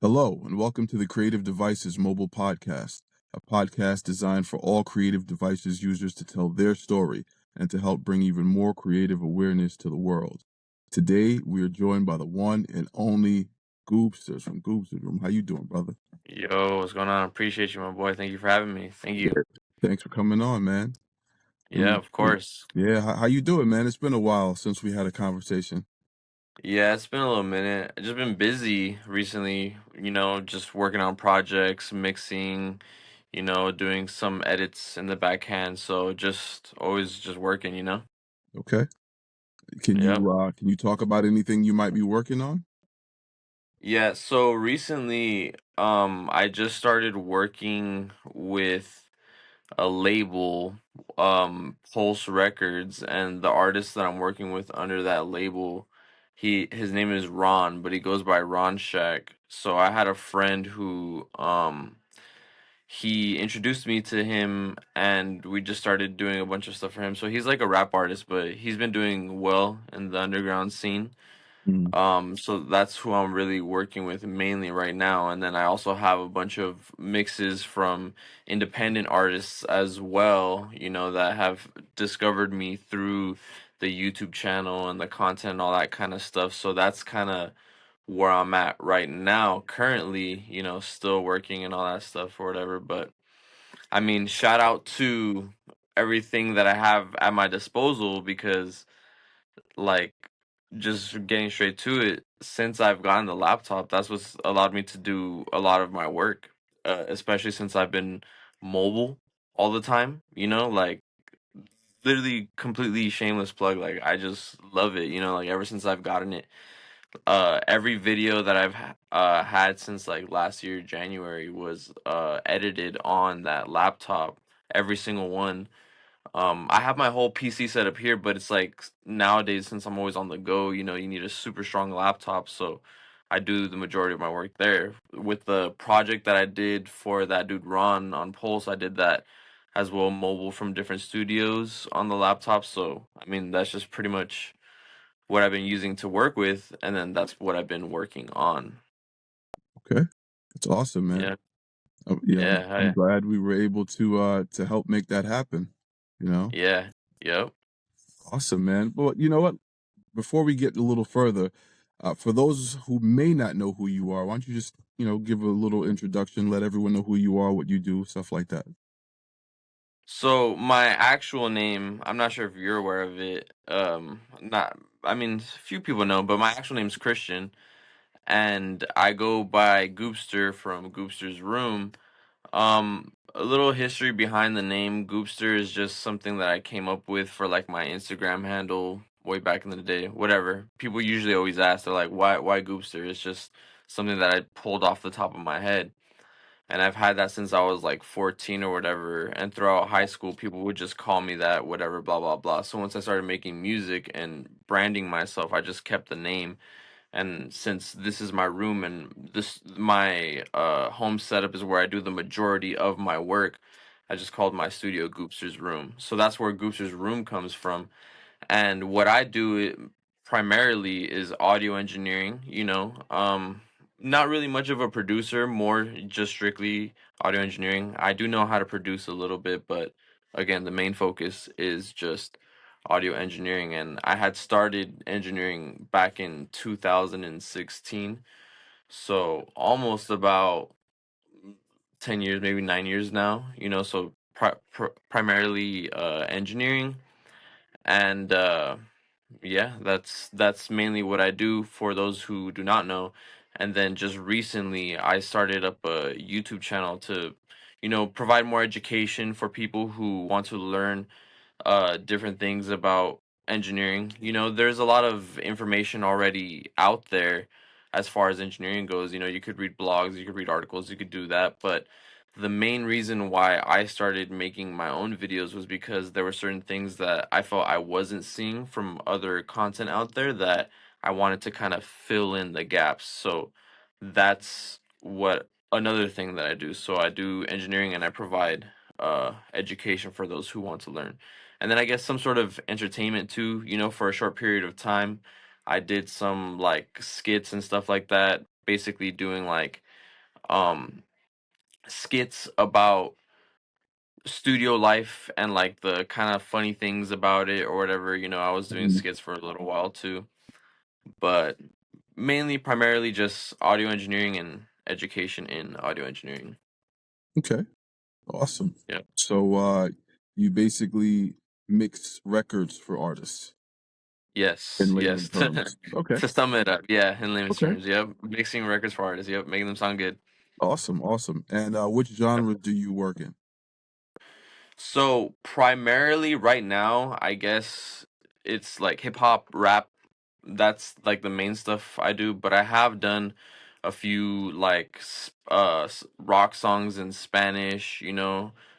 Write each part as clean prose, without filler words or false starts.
Hello, and welcome to the Kreative Devices Mobile Podcast, a podcast designed for all creative devices users to tell their story and to help bring even more creative awareness to the world. Today, we are joined by the one and only Goobsters from Goobsters Room. How you doing, brother? Yo, what's going on? Appreciate you, my boy. Thank you for having me. Thank you. Thanks for coming on, man. Yeah, of course. Yeah, how you doing, man? It's been a while since we had a conversation. Yeah, it's been a little minute. I've just been busy recently, just working on projects, mixing, doing some edits in the backhand. So just always just working. Okay. Can Yep. you talk about anything you might be working on? Yeah, so recently, I just started working with a label, Pulse Records, and the artist that I'm working with under that label, his name is Ron, but he goes by Ron Shack. So I had a friend who he introduced me to him and we just started doing a bunch of stuff for him. So he's like a rap artist, but he's been doing well in the underground scene. Mm, So that's who I'm really working with mainly right now. And then I also have a bunch of mixes from independent artists as well, that have discovered me through the YouTube channel and the content and all that kind of stuff. So that's kind of where I'm at right now, currently, still working and all that stuff or whatever. But I mean, shout out to everything that I have at my disposal because like just getting straight to it, since I've gotten the laptop, that's what's allowed me to do a lot of my work, especially since I've been mobile all the time, like literally completely shameless plug. Like I just love it, like ever since I've gotten it. Every video that I've had since like last year, January, was edited on that laptop. Every single one. I have my whole PC set up here, but it's like nowadays since I'm always on the go, you need a super strong laptop, so I do the majority of my work there. With the project that I did for that dude Ron on Pulse, I did that as well mobile from different studios on the laptop. So I mean that's just pretty much what I've been using to work with, and then that's what I've been working on. okay. That's awesome, man. Yeah, I'm yeah, glad we were able to help make that happen. You know, yeah, yep. awesome, man. Well, you know what? Before we get a little further, for those who may not know who you are, why don't you just give a little introduction, let everyone know who you are, what you do, stuff like that. So my actual name, I'm not sure if you're aware of it. Not, I mean, few people know, but my actual name is Christian, and I go by Goobster from Goobsters Room. A little history behind the name Goobster is just something that I came up with for like my Instagram handle way back in the day. Whatever. People usually always ask, they're like, why Goobster? It's just something that I pulled off the top of my head. And I've had that since I was like 14 or whatever. And throughout high school, people would just call me that, whatever, blah, blah, blah. So once I started making music and branding myself, I just kept the name. And since this is my room and this my home setup is where I do the majority of my work, I just called my studio Goobsters Room. So that's where Goobsters Room comes from. And what I do primarily is audio engineering, not really much of a producer, more just strictly audio engineering. I do know how to produce a little bit, but again, the main focus is just audio engineering. And I had started engineering back in 2016, so almost about 10 years, maybe 9 years now, so primarily engineering. And yeah, that's mainly what I do for those who do not know. And then just recently I started up a YouTube channel to, provide more education for people who want to learn different things about engineering. There's a lot of information already out there as far as engineering goes. You could read blogs, you could read articles, you could do that, but the main reason why I started making my own videos was because there were certain things that I felt I wasn't seeing from other content out there that I wanted to kind of fill in the gaps. So that's what another thing that I do. So I do engineering and I provide education for those who want to learn. And then I guess some sort of entertainment too, for a short period of time. I did some like skits and stuff like that, basically doing like um skits about studio life and like the kind of funny things about it or whatever. I was doing Mhm. skits for a little while too, but mainly primarily just audio engineering and education in audio engineering. Okay, awesome. Yeah. So, you basically mix records for artists Yes, in layman yes. terms. Okay, To sum it up, yeah, in layman's okay, terms, yep. Mixing records for artists, yep, making them sound good. awesome, awesome. And which Yep. genre do you work in? So primarily right now, I guess it's like hip hop, rap. That's like the main stuff I do, but I have done a few like rock songs in Spanish,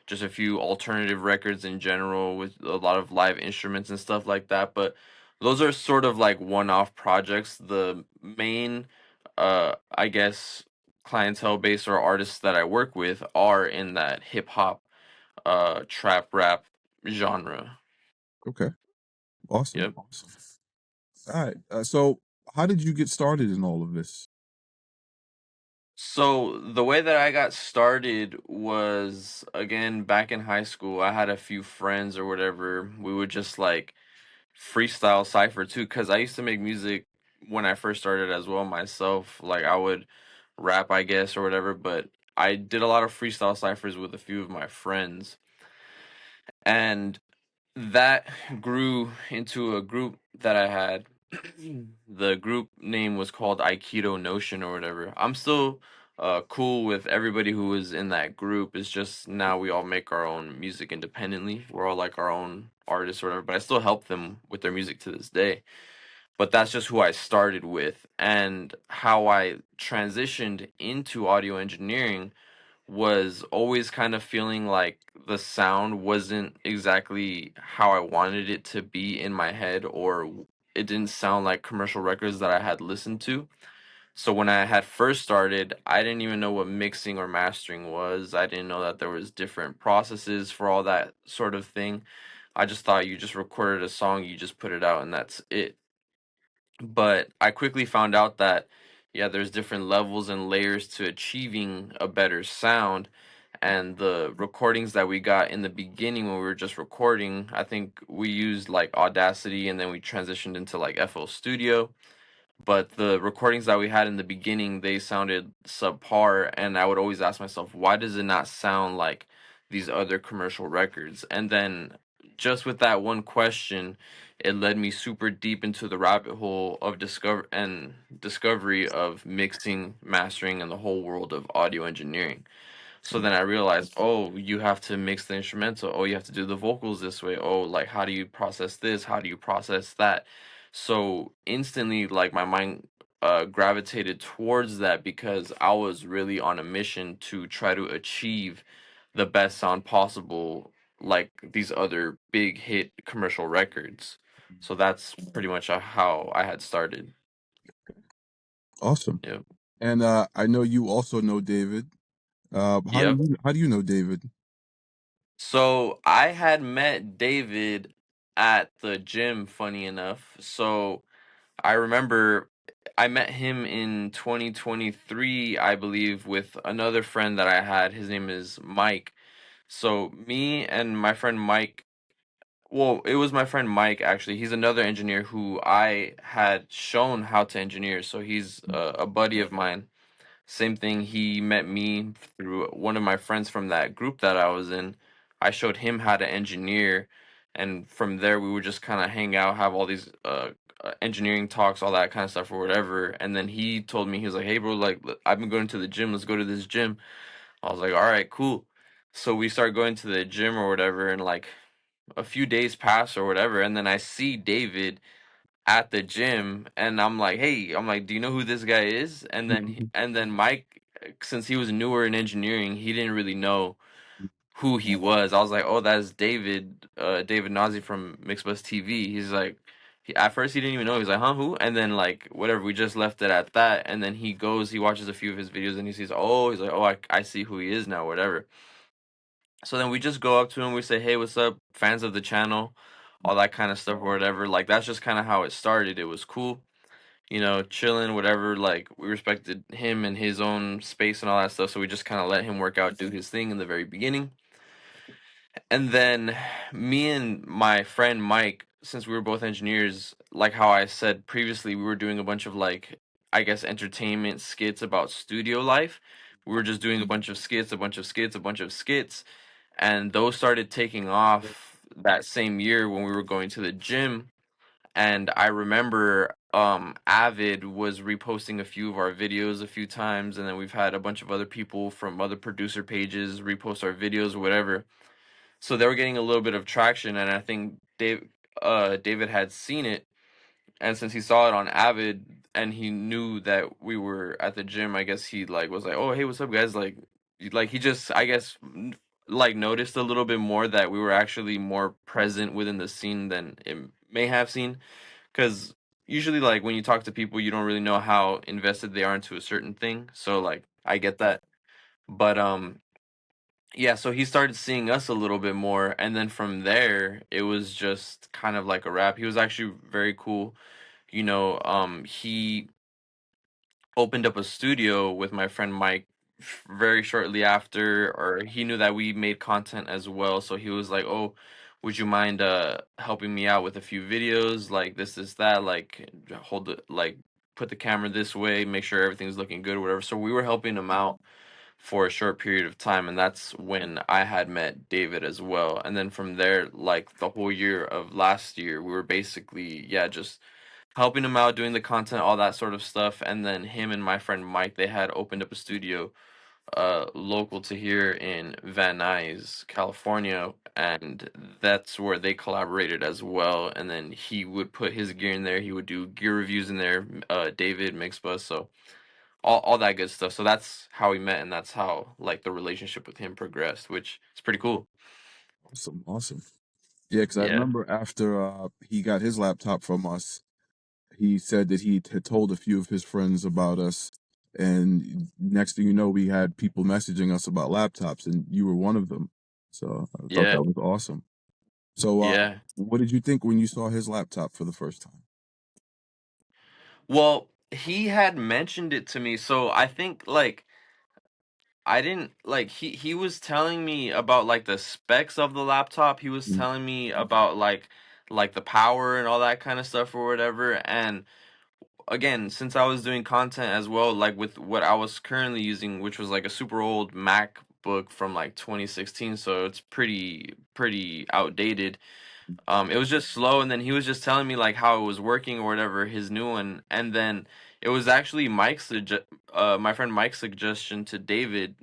just a few alternative records in general with a lot of live instruments and stuff like that, but those are sort of like one-off projects. The main I guess clientele base or artists that I work with are in that hip hop trap rap genre. Okay, awesome, Yep. awesome. All right. So, how did you get started in all of this? So the way that I got started was again back in high school. I had a few friends or whatever. We would just like freestyle cipher too, because I used to make music when I first started as well myself. Like I would rap, I guess, or whatever. But I did a lot of freestyle ciphers with a few of my friends, and that grew into a group that I had. The group name was called Aikido Notion or whatever. I'm still cool with everybody who was in that group. It's just now we all make our own music independently. We're all like our own artists or whatever, but I still help them with their music to this day. But that's just who I started with. And how I transitioned into audio engineering was always kind of feeling like the sound wasn't exactly how I wanted it to be in my head, or it didn't sound like commercial records that I had listened to. So when I had first started, I didn't even know what mixing or mastering was. I didn't know that there was different processes for all that sort of thing. I just thought you just recorded a song, you just put it out and that's it. But I quickly found out that, yeah, there's different levels and layers to achieving a better sound. And the recordings that we got in the beginning when we were just recording, I think we used like Audacity and then we transitioned into like FL Studio. But the recordings that we had in the beginning, they sounded subpar, and I would always ask myself, why does it not sound like these other commercial records? And then just with that one question, it led me super deep into the rabbit hole of discovery of mixing, mastering, and the whole world of audio engineering. So then I realized, oh, you have to mix the instrumental. Oh, you have to do the vocals this way. Oh, like how do you process this? How do you process that? So instantly, like my mind gravitated towards that because I was really on a mission to try to achieve the best sound possible, like these other big hit commercial records. So that's pretty much how I had started. Awesome. Yep. And I know you also know David. Yep. How do you know David? So I had met David at the gym, funny enough. So I remember I met him in 2023, I believe, with another friend that I had. His name is Mike. So me and my friend Mike, well, it was my friend Mike actually. He's another engineer who I had shown how to engineer. So he's a buddy of mine. Same thing, he met me through one of my friends from that group that I was in. I showed him how to engineer, and from there we would just kind of hang out, have all these engineering talks, all that kind of stuff or whatever. And then he told me, he was like, "Hey, bro, like I've been going to the gym. Let's go to this gym." I was like, "All right, cool." So we start going to the gym or whatever, and like a few days pass or whatever, and then I see David at the gym and I'm like, "Hey," I'm like, "Do you know who this guy is?" And then Mike, since he was newer in engineering, he didn't really know who he was. I was like, "Oh, that's David, David Nazi from Mixbus TV." He's like, at first he didn't even know. He's like, "Huh, who?" And then like whatever, we just left it at that. And then he watches a few of his videos, and he sees, oh, he's like, "Oh, I see who he is now," whatever. So then we just go up to him, we say, "Hey, what's up? Fans of the channel," all that kind of stuff or whatever. Like that's just kind of how it started. It was cool. chilling, whatever. Like we respected him and his own space and all that stuff, so we just kind of let him work out, do his thing in the very beginning. And then me and my friend Mike, since we were both engineers, like how I said previously, we were doing a bunch of like, I guess, entertainment skits about studio life. We were just doing a bunch of skits, a bunch of skits, a bunch of skits, and those started taking off that same year when we were going to the gym. And I remember Avid was reposting a few of our videos a few times, and then we've had a bunch of other people from other producer pages repost our videos or whatever. So they were getting a little bit of traction, and I think David had seen it, and since he saw it on Avid and he knew that we were at the gym, I guess he like was like, "Oh, hey, what's up, guys?" Like he just, I guess, like noticed a little bit more that we were actually more present within the scene than it may have seen, because usually, like when you talk to people, you don't really know how invested they are into a certain thing. So like, I get that, but yeah, so he started seeing us a little bit more, and then from there, it was just kind of like a wrap. He was actually very cool. He opened up a studio with my friend Mike very shortly after, or he knew that we made content as well, so he was like, "Oh, would you mind helping me out with a few videos, like this, that, like hold the like put the camera this way, make sure everything's looking good or whatever." So we were helping him out for a short period of time, and that's when I had met David as well. And then from there, like the whole year of last year, we were basically, yeah, just helping him out, doing the content, all that sort of stuff. And then him and my friend Mike, they had opened up a studio local to here in Van Nuys, California, and that's where they collaborated as well. And then he would put his gear in there, he would do gear reviews in there, David Mixbus, so all that good stuff. So that's how we met, and that's how like the relationship with him progressed, which is pretty cool. Awesome, awesome. Yeah, because I Yeah, remember after he got his laptop from us, he said that he had told a few of his friends about us, and next thing you know, we had people messaging us about laptops, and you were one of them. So I thought yeah, that was awesome. So, yeah. what did you think when you saw his laptop for the first time? Well, he had mentioned it to me, so I think like I didn't like he was telling me about like the specs of the laptop. He was Mm, telling me about like the power and all that kind of stuff or whatever. And again, since I was doing content as well, like with what I was currently using, which was like a super old MacBook from like 2016, so it's pretty outdated. It was just slow, and then he was just telling me like how it was working or whatever, his new one. And then it was actually my friend Mike's suggestion to David.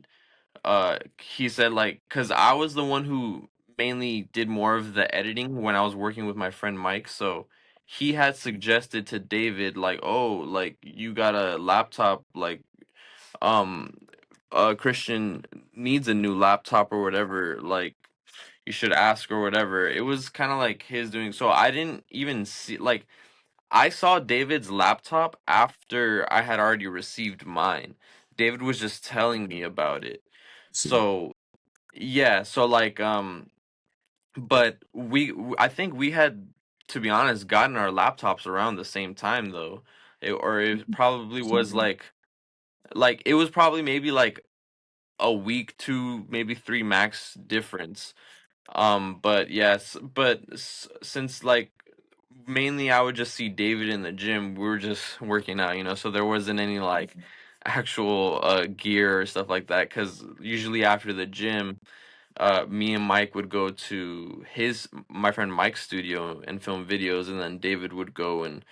He said like, because I was the one who mainly did more of the editing when I was working with my friend Mike, so he had suggested to David like, "Oh, like you got a laptop, like um Christian needs a new laptop or whatever, like you should ask or whatever." It was kind of like his doing. So I didn't even see, like, I saw David's laptop after I had already received mine. David was just telling me about it. see, So yeah, so like but I think we had, to be honest, gotten our laptops around the same time though. Or it probably was something. like it was probably maybe like a week, two, maybe three max difference. But yes, but since like mainly I would just see David in the gym, we were just working out, so there wasn't any like actual gear or stuff like that. Because usually after the gym, me and Mike would go to my friend Mike's studio and film videos, and then David would go and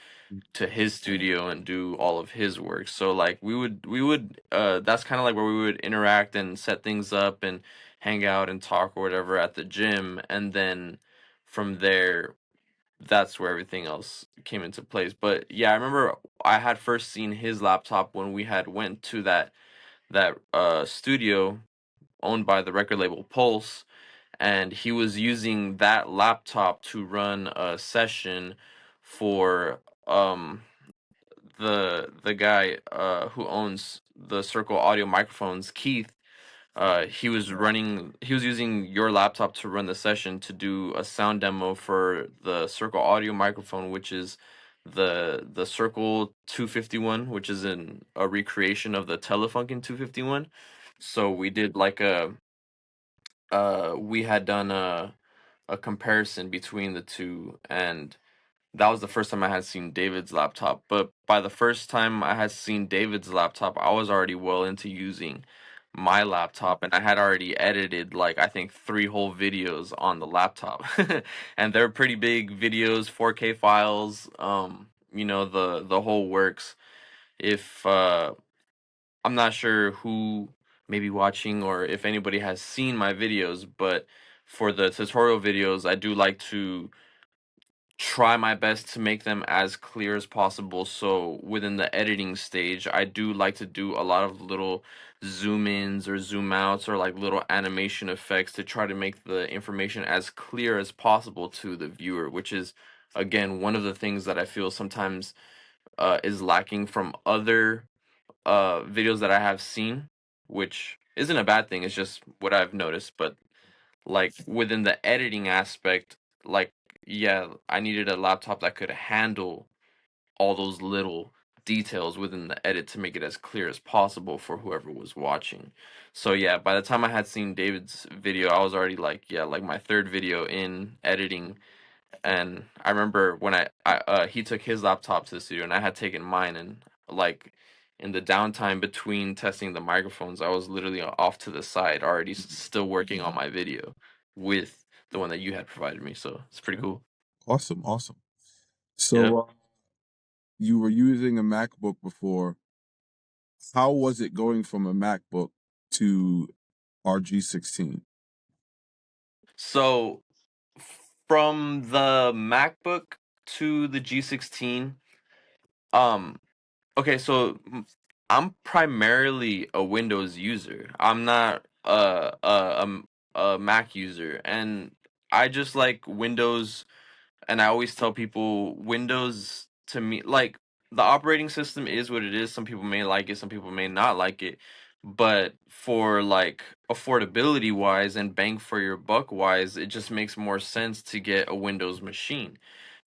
to his studio and do all of his work. So like we would that's kind of like where we would interact and set things up and hang out and talk or whatever at the gym, and then from there, that's where everything else came into place. But yeah, I remember I had first seen his laptop when we had went to that studio owned by the record label Pulse, and he was using that laptop to run a session for the guy who owns the Circle Audio microphones, Keith. He was using your laptop to run the session to do a sound demo for the Circle Audio microphone, which is the Circle 251, which is a recreation of the Telefunken 251. So we did like we had done a comparison between the two, and that was the first time I had seen David's laptop. But by the first time I had seen David's laptop, I was already well into using my laptop, and I had already edited like I think 3 whole videos on the laptop. And they're pretty big videos, 4K files, the whole works. If I'm not sure who may be watching or if anybody has seen my videos, but for the tutorial videos, I do like to try my best to make them as clear as possible. So within the editing stage, I do like to do a lot of little zoom ins or zoom outs or like little animation effects to try to make the information as clear as possible to the viewer, which is again one of the things that I feel sometimes is lacking from other videos that I have seen, which isn't a bad thing. It's just what I've noticed. But like within the editing aspect, like yeah, I needed a laptop that could handle all those little details within the edit to make it as clear as possible for whoever was watching. So yeah, by the time I had seen David's video, I was already like, yeah, like my third video in editing. And I remember when he took his laptop to the studio and I had taken mine, and like in the downtime between testing the microphones, I was literally off to the side already still working on my video with the one that you had provided me. So it's pretty Okay. cool. Awesome, awesome. Yep. So you were using a MacBook before. How was it going from a MacBook to RG16? So from the MacBook to the G16, um okay, so I'm primarily a Windows user. I'm not a Mac user, and I just like Windows. And I always tell people Windows to me, like the operating system is what it is. Some people may like it, some people may not like it. But for like affordability wise and bang for your buck wise, it just makes more sense to get a Windows machine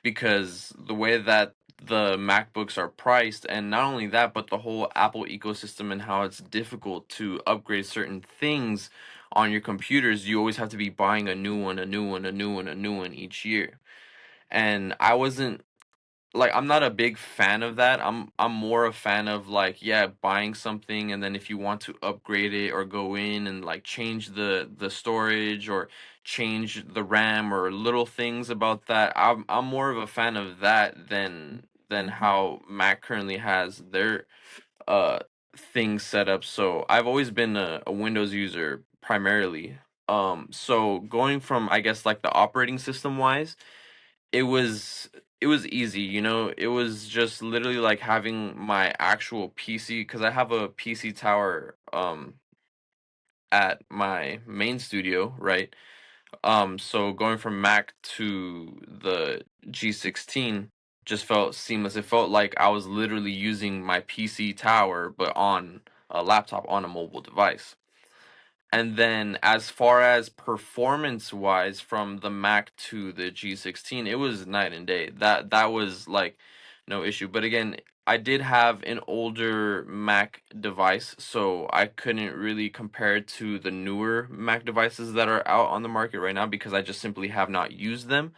because the way that the MacBooks are priced, and not only that, but the whole Apple ecosystem and how it's difficult to upgrade certain things on your computers, you always have to be buying a new one, a new one, a new one, a new one each year. And I wasn't like I'm not a big fan of that. I'm more a fan of like yeah, buying something and then if you want to upgrade it or go in and like change the storage or change the RAM or little things about that. I'm more of a fan of that than how Mac currently has their uh things set up. So I've always been a Windows user primarily. So going from I guess like the operating system wise, it was it was easy, it was just literally like having my actual PC because I have a PC tower at my main studio, right? So going from Mac to the G16 just felt seamless. It felt like I was literally using my PC tower but on a laptop on a mobile device. And then as far as performance wise from the Mac to the G16, it was night and day. That was like no issue. But again, I did have an older Mac device, so I couldn't really compare it to the newer Mac devices that are out on the market right now because I just simply have not used them.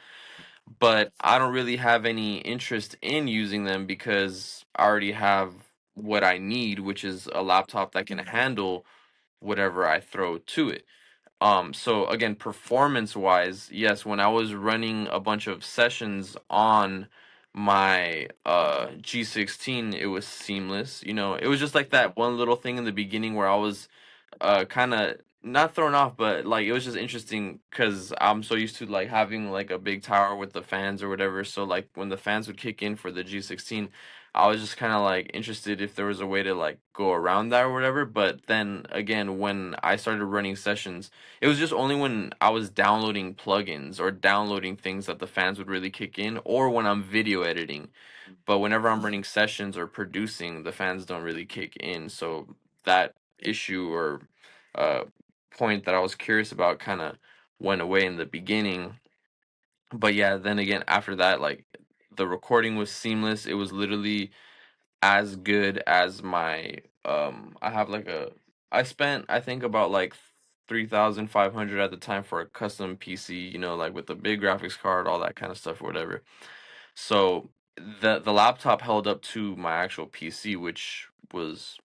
But I don't really have any interest in using them because I already have what I need, which is a laptop that can handle whatever I throw to it. So again, performance wise, yes, when I was running a bunch of sessions on my G16, it was seamless. It was just like that one little thing in the beginning where I was kind of not thrown off, but like it was just interesting because I'm so used to like having like a big tower with the fans or whatever. So like when the fans would kick in for the G16, I was just kind of like interested if there was a way to like go around that or whatever. But then again, when I started running sessions, it was just only when I was downloading plugins or downloading things that the fans would really kick in, or when I'm video editing. But whenever I'm running sessions or producing, the fans don't really kick in. So that issue or uh, point that I was curious about kind of went away in the beginning. But yeah, then again, after that, like the recording was seamless. It was literally as good as my I have like a I spent I think about like 3,500 at the time for a custom PC, like with the big graphics card, all that kind of stuff or whatever. So the laptop held up to my actual PC, which was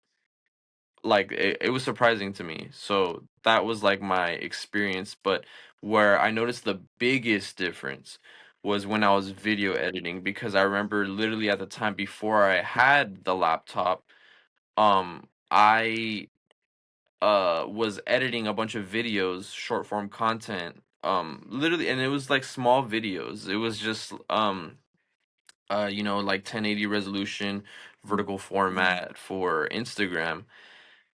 like it was surprising to me. So that was like my experience, but where I noticed the biggest difference was when I was video editing, because I remember literally at the time before I had the laptop, I was editing a bunch of videos, short form content, literally, and it was like small videos. It was just like 1080 resolution, vertical format for Instagram,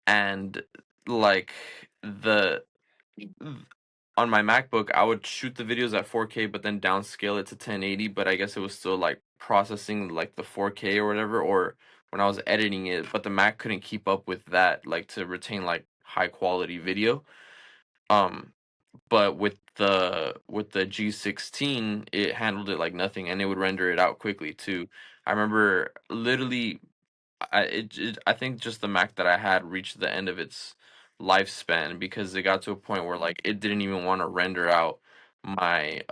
and like the on my MacBook, I would shoot the videos at 4K, but then downscale it to 1080. But I guess it was still like processing like the 4K or whatever, or when I was editing it. But the Mac couldn't keep up with that, like to retain like high quality video. Um, but with the G16, it handled it like nothing, and it would render it out quickly too. I remember literally I think just the Mac that I had reached the end of its lifespan, because it got to a point where like it didn't even want to render out my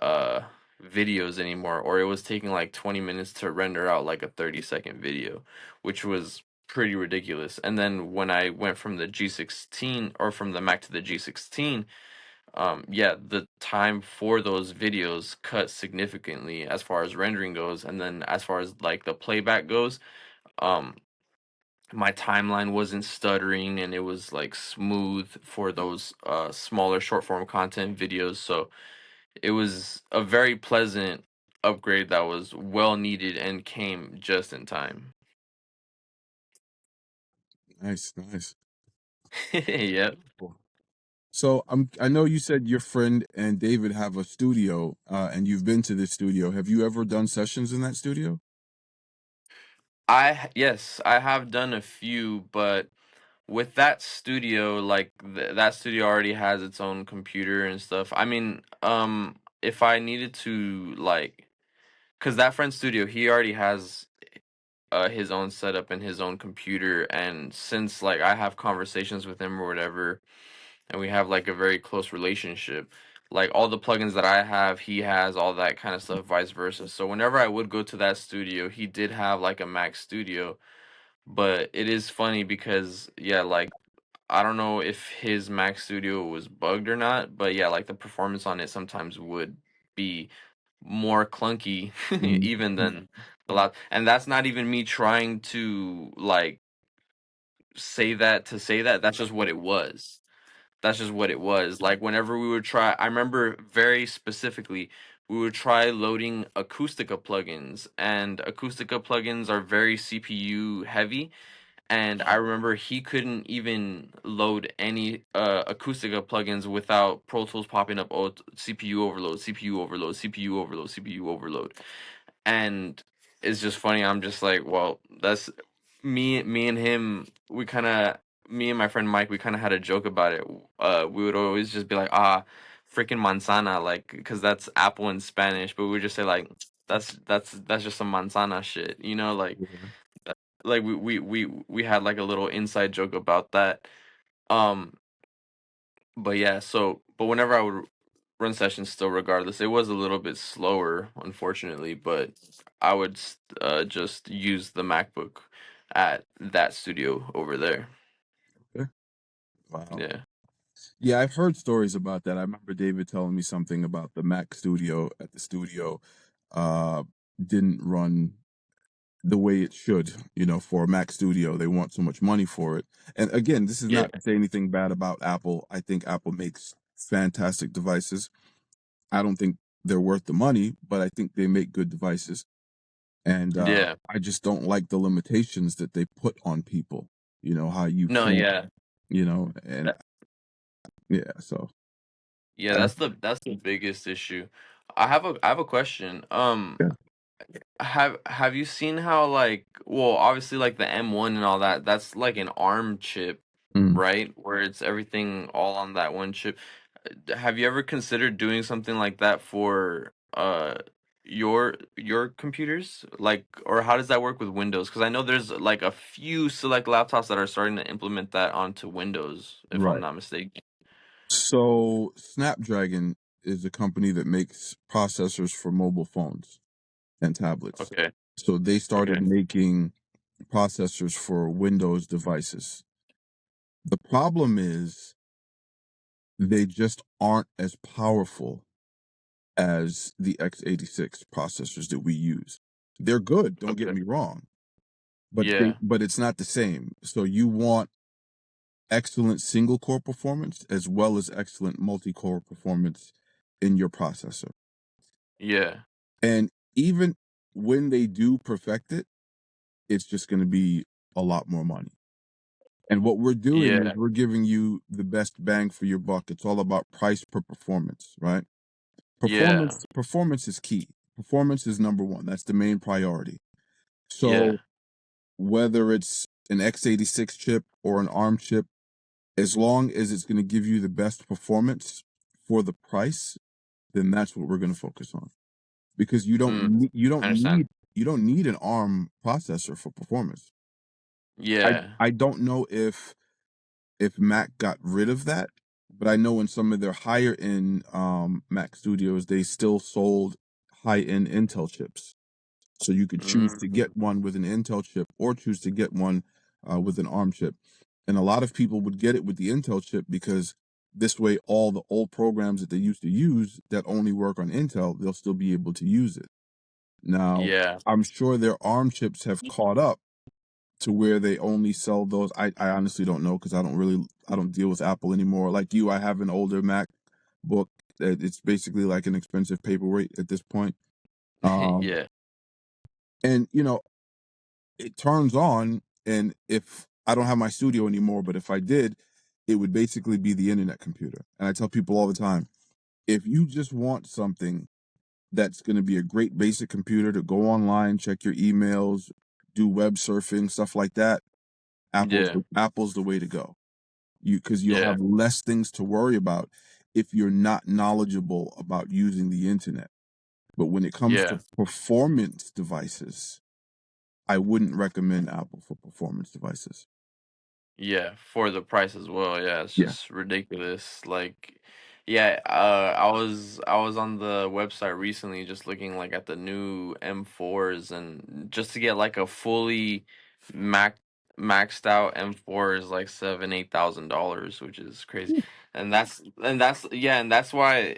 videos anymore, or it was taking like 20 minutes to render out like a 30-second video, which was pretty ridiculous. And then when I went from the G16, or from the Mac to the G16, yeah, the time for those videos cut significantly as far as rendering goes, and then as far as like the playback goes, um my timeline wasn't stuttering, and it was like smooth for those smaller short form content videos. So it was a very pleasant upgrade that was well needed and came just in time. Nice, nice. Yep. Cool. So I know you said your friend and David have a studio, and you've been to this studio. Have you ever done sessions in that studio? Yes, I have done a few, but with that studio, like that studio already has its own computer and stuff. I mean, if I needed to like, cuz that friend studio, he already has his own setup and his own computer, and since like I have conversations with him or whatever, and we have like a very close relationship, like all the plugins that I have, he has all that kind of stuff, vice versa. So whenever I would go to that studio, he did have like a Mac studio. But it is funny because, yeah, like I don't know if his Mac Studio was bugged or not, but yeah, like the performance on it sometimes would be more clunky Mhm. even than the lap. And that's not even me trying to like say that to say that. That's just what it was. That's just what it was. Like whenever we would try, I remember very specifically, we would try loading Acoustica plugins, and Acoustica plugins are very CPU heavy, and I remember he couldn't even load any Acoustica plugins without Pro Tools popping up, oh, CPU overload, CPU overload, CPU overload, CPU overload. And it's just funny. I'm just like, well, that's me and him. Me and my friend Mike, we kind of had a joke about it. We would always just be like, ah, freaking manzana, like, because that's apple in Spanish, but we would just say like, that's just some manzana shit, Yeah. like we had like a little inside joke about that. Um, but yeah, but whenever I would run sessions, still regardless, it was a little bit slower, unfortunately. But I would just use the MacBook at that studio over there. Okay. Wow. Yeah, Yeah, I've heard stories about that. I remember David telling me something about the Mac studio at the studio uh didn't run the way it should, for a Mac studio. They want so much money for it. And again, this is yeah, not to say anything bad about Apple. I think Apple makes fantastic devices. I don't think they're worth the money, but I think they make good devices. And yeah. I just don't like the limitations that they put on people. How you No, can't, yeah, and that, yeah, so yeah. I, That's the biggest issue. I have a question. yeah. Have you seen how like, well, obviously like the M1 and all that, that's like an ARM chip, Mm. right? Where it's everything all on that one chip. Have you ever considered doing something like that for your computers? Like, or how does that work with Windows? Because I know there's like a few select laptops that are starting to implement that onto Windows, if I'm Right. not mistaken. So Snapdragon is a company that makes processors for mobile phones and tablets. Okay. So they started Okay. making processors for Windows devices. The problem is they just aren't as powerful as the x86 processors that we use. They're good, don't get Okay. me wrong, Yeah. but it's not the same. So you want excellent single core performance as well as excellent multi-core performance in your processor. Yeah. And even when they do perfect it, it's just going to be a lot more money. And what we're doing is Yeah. we're giving you the best bang for your buck. It's all about price per performance, right? Yeah. Performance is key. Performance is number one. That's the main priority. So Yeah. whether it's an x86 chip or an ARM chip, as long as it's going to give you the best performance for the price, then that's what we're going to focus on. Because Mm, I understand. you don't need an ARM processor for performance. Yeah. I don't know if Mac got rid of that, but I know in some of their higher end Mac studios they still sold high end Intel chips. So you could choose to Mm, get one with an Intel chip or choose to get one with an ARM chip. And a lot of people would get it with the Intel chip because this way all the old programs that they used to use that only work on Intel, they'll still be able to use it. Now, yeah. I'm sure their ARM chips have caught up to where they only sell those. I honestly don't know because I don't deal with Apple anymore. Like you, I have an older MacBook that it's basically like an expensive paperweight at this point. Um, Yeah. and it turns on, and if I don't have my studio anymore, but if I did, it would basically be the internet computer. And I tell people all the time, if you just want something that's going to be a great basic computer to go online, check your emails, do web surfing, stuff like that, Yeah. Apple's the way to go. Because you'll Yeah. have less things to worry about if you're not knowledgeable about using the internet. But when it comes to Yeah. performance devices, I wouldn't recommend Apple for performance devices. Yeah, for the price as well. Yeah, it's Yeah. just ridiculous. Like, yeah, I was on the website recently just looking like at the new M4s, and just to get like a fully max maxed out M4 is like $7,000-8,000, which is crazy. And that's why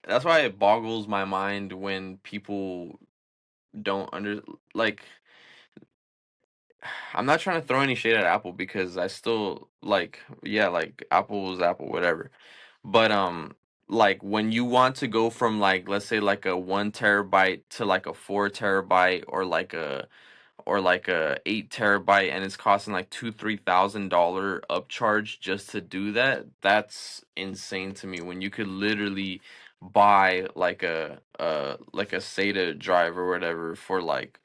that's why it boggles my mind when people don't under like I'm not trying to throw any shade at Apple because I still like, yeah, like Apple is Apple, whatever. But like when you want to go from, like, let's say like a 1 terabyte to like a 4 terabyte, or like a 8 terabyte, and it's costing like $2,000-3,000 upcharge just to do that, that's insane to me. When you could literally buy like a SATA drive or whatever for like,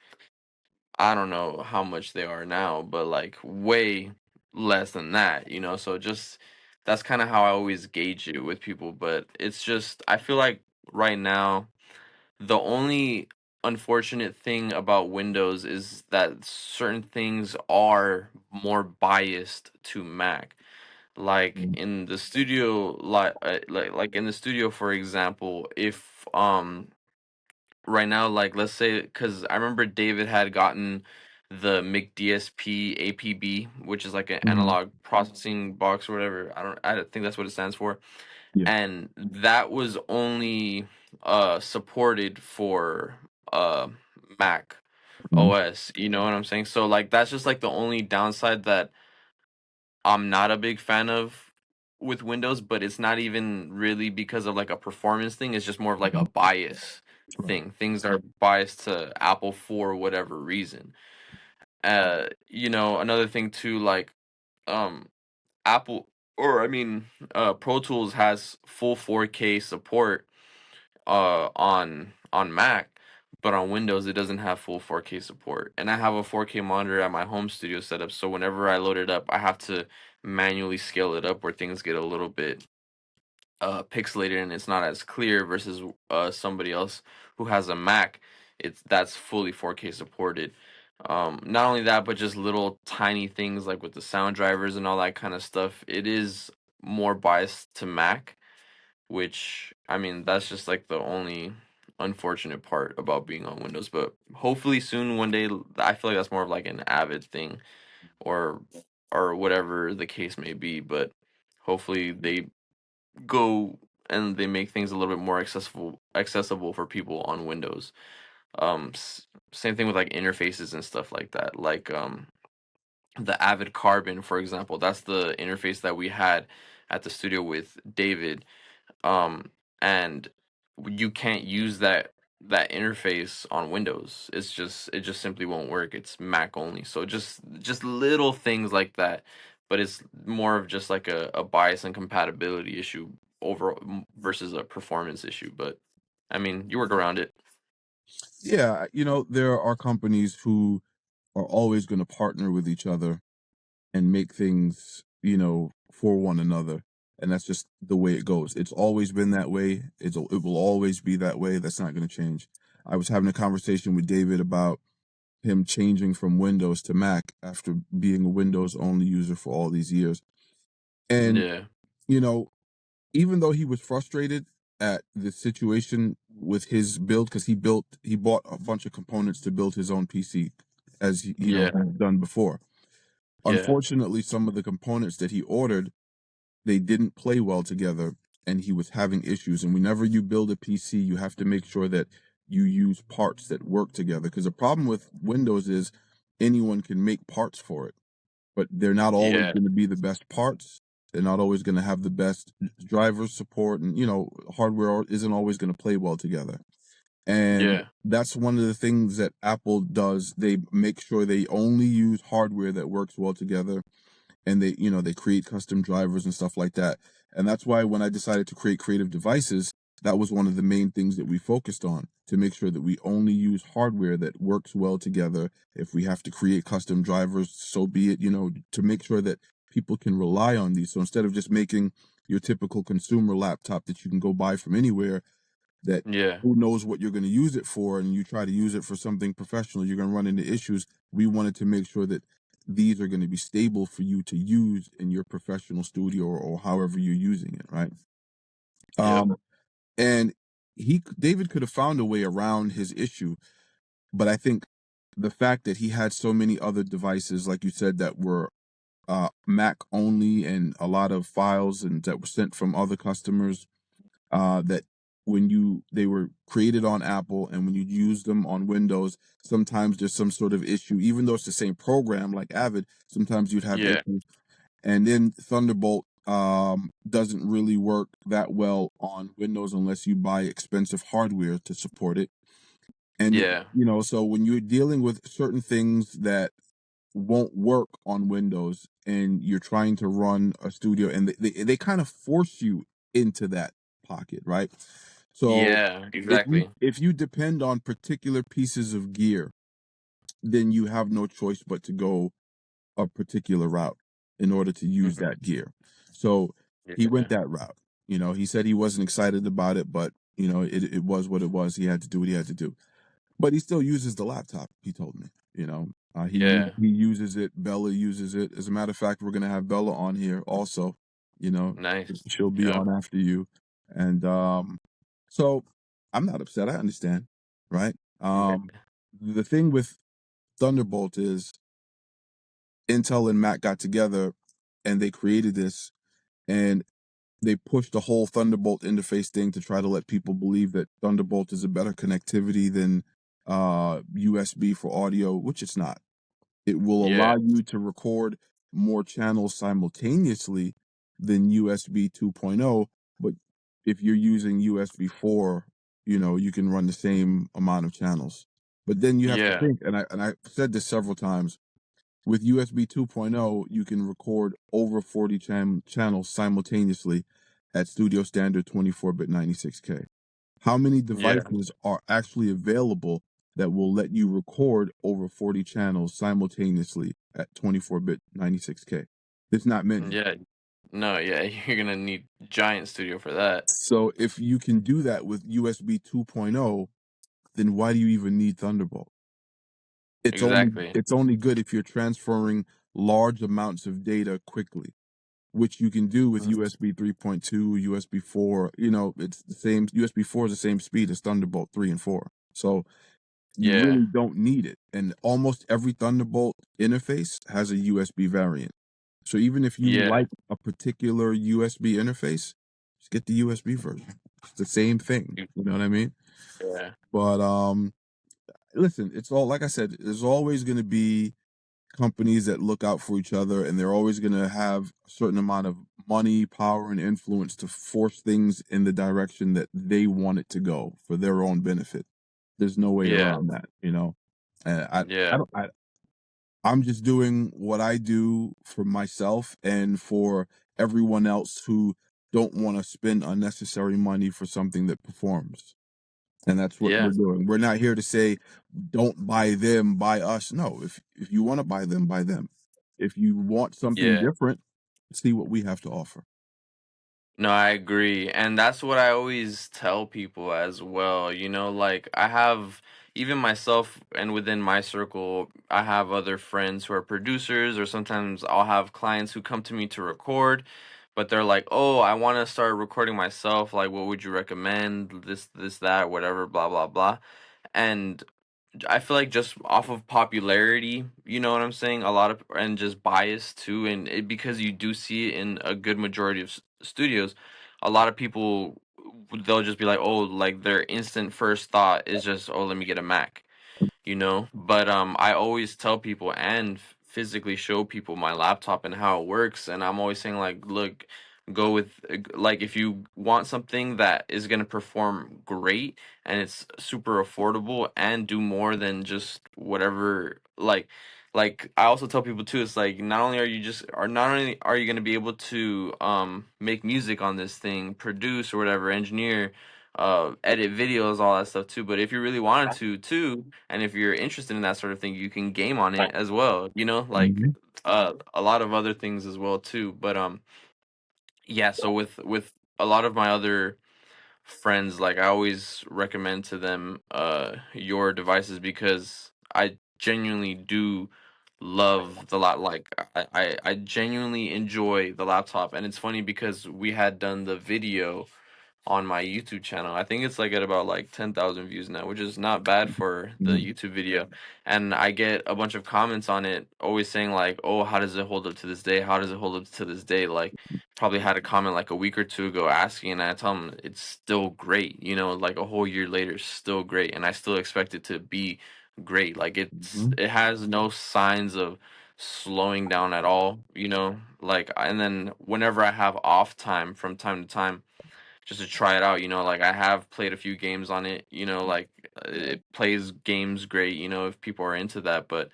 I don't know how much they are now, but like way less than that. So just that's kind of how I always gauge it with people. But it's just, I feel like right now, the only unfortunate thing about Windows is that certain things are more biased to Mac. Like Mm. in the studio, like in the studio, for example, if right now, like, let's say, because I remember David had gotten the McDSP APB, which is like an Mhm. analog processing box or whatever. I don't think that's what it stands for. Yeah. And that was only supported for Mac Mhm. OS. You know what I'm saying? So like that's just like the only downside that I'm not a big fan of with Windows, but it's not even really because of like a performance thing. It's just more of like a bias Right. thing. Things are biased to Apple for whatever reason. Another thing too, like um Apple, or I mean, Pro Tools has full 4K support on Mac, but on Windows it doesn't have full 4K support. And I have a 4K monitor at my home studio setup, so whenever I load it up, I have to manually scale it up where things get a little bit pixelated and it's not as clear versus somebody else who has a Mac. That's fully 4K supported. Not only that, but just little tiny things like with the sound drivers and all that kind of stuff. It is more biased to Mac, which I mean that's just like the only unfortunate part about being on Windows. But hopefully soon, one day, I feel like that's more of like an Avid thing or whatever the case may be. But hopefully they go and they make things a little bit more accessible for people on Windows. Same thing with like interfaces and stuff like that. Like the Avid Carbon, for example, that's the interface that we had at the studio with David. And you can't use that interface on Windows. It just simply won't work. It's Mac only. So just little things like that. But it's more of just like a bias and compatibility issue over versus a performance issue. But I mean, you work around it. Yeah, there are companies who are always going to partner with each other and make things, for one another. And that's just the way it goes. It's always been that way. It will always be that way. That's not going to change. I was having a conversation with David about him changing from Windows to Mac after being a Windows only user for all these years. And, Yeah. you know, even though he was frustrated at the situation with his build, because he bought a bunch of components to build his own PC, as Yeah. had done before. Yeah. Unfortunately, some of the components that he ordered, they didn't play well together, and he was having issues. And whenever you build a PC, you have to make sure that you use parts that work together. Because the problem with Windows is anyone can make parts for it, but they're not always Yeah. going to be the best parts. They're not always going to have the best driver support, and hardware isn't always going to play well together. And Yeah. that's one of the things that Apple does. They make sure they only use hardware that works well together, and they create custom drivers and stuff like that. And that's why when I decided to create Creative Devices, that was one of the main things that we focused on, to make sure that we only use hardware that works well together. If we have to create custom drivers, so be it, to make sure that people can rely on these. So instead of just making your typical consumer laptop that you can go buy from anywhere, that Yeah. who knows what you're going to use it for, and you try to use it for something professional, you're going to run into issues. We wanted to make sure that these are going to be stable for you to use in your professional studio, or however you're using it, right? Yep. And David could have found a way around his issue, but I think the fact that he had so many other devices, like you said, that were Mac only, and a lot of files and that were sent from other customers, that they were created on Apple, and when you use them on Windows, sometimes there's some sort of issue, even though it's the same program like Avid, sometimes you'd have Yeah. issues. And then Thunderbolt doesn't really work that well on Windows unless you buy expensive hardware to support it. And Yeah. so when you're dealing with certain things that won't work on Windows, and you're trying to run a studio, and they kind of force you into that pocket, right? So Yeah. if you Exactly. if you depend on particular pieces of gear, then you have no choice but to go a particular route in order to use Hmm. that gear. So he Yeah. went that route. He said he wasn't excited about it, but it was what it was. He had to do what he had to do. But he still uses the laptop, he told me. Yeah. He uses it. Bella uses it. As a matter of fact, we're gonna have Bella on here also. You know, Nice. she'll be Yeah. on after you. And so I'm not upset. I understand, right? Yeah. The thing with Thunderbolt is Intel and Mac got together and they created this, and they pushed the whole Thunderbolt interface thing to try to let people believe that Thunderbolt is a better connectivity than USB for audio, which it's not. It will Yeah. allow you to record more channels simultaneously than USB 2.0, but if you're using USB 4, you can run the same amount of channels. But then you have to Yeah. think, and I said this several times, with USB 2.0, you can record over 40 channels simultaneously at studio standard 24-bit 96K. How many Yeah. devices are actually available that will let you record over 40 channels simultaneously at 24-bit 96K? There's not many. Yeah. No, yeah, you're gonna need giant studio for that. So if you can do that with USB 2.0, then why do you even need Thunderbolt? Exactly. It's only good if you're transferring large amounts of data quickly, which you can do with Mhm. USB 3.2, USB 4. You know, it's the same. USB 4 is the same speed as Thunderbolt 3 and 4. So you Yeah, really don't need it. And almost every Thunderbolt interface has a USB variant. So even if you yeah, like a particular USB interface, just get the USB version. It's the same thing. y- You know what I mean? yeah, But listen, it's all like I said, there's always going to be companies that look out for each other, and they're always going to have a certain amount of money, power, and influence to force things in the direction that they want it to go for their own benefit. There's no way yeah, around that, you know. And I yeah, don't. I'm just doing what I do for myself and for everyone else who don't want to spend unnecessary money for something that performs. And that's what yeah, we're doing. We're not here to say, don't buy them, buy us. No, if you want to buy them, buy them. If you want something yeah. different, see what we have to offer. No, I agree. And that's what I always tell people as well. Like I have even myself and within my circle, I have other friends who are producers, or sometimes I'll have clients who come to me to record, but they're like, "Oh, I want to start recording myself. Like, what would you recommend? This, that, whatever, blah, blah, blah." And I feel like just off of popularity, you know what I'm saying? A lot of, and just bias too, and because you do see it in a good majority of studios, a lot of people, they'll just be like, oh, like their instant first thought is just, oh, let me get a Mac, but I always tell people and physically show people my laptop and how it works, and I'm always saying like, look, go with like, if you want something that is going to perform great and it's super affordable and do more than just whatever, like I also tell people too, it's like not only are you going to be able to make music on this thing, produce or whatever, engineer, edit videos, all that stuff too. But if you really wanted to too, and if you're interested in that sort of thing, you can game on it as well. Like Mhm. a lot of other things as well too. But yeah. So with a lot of my other friends, like I always recommend to them your devices, because I genuinely do love the lot. Like I genuinely enjoy the laptop, and it's funny because we had done the video on my YouTube channel. I think it's like at about like 10,000 views now, which is not bad for the Mhm. YouTube video. And I get a bunch of comments on it always saying like, "Oh, how does it hold up to this day? How does it hold up to this day?" Like probably had a comment like a week or two ago asking, and I tell them it's still great, like a whole year later, still great, and I still expect it to be great. Like Mhm. it has no signs of slowing down at all, like. And then whenever I have off time from time to time, just to try it out. Like I have played a few games on it. Like it plays games great. If people are into that, but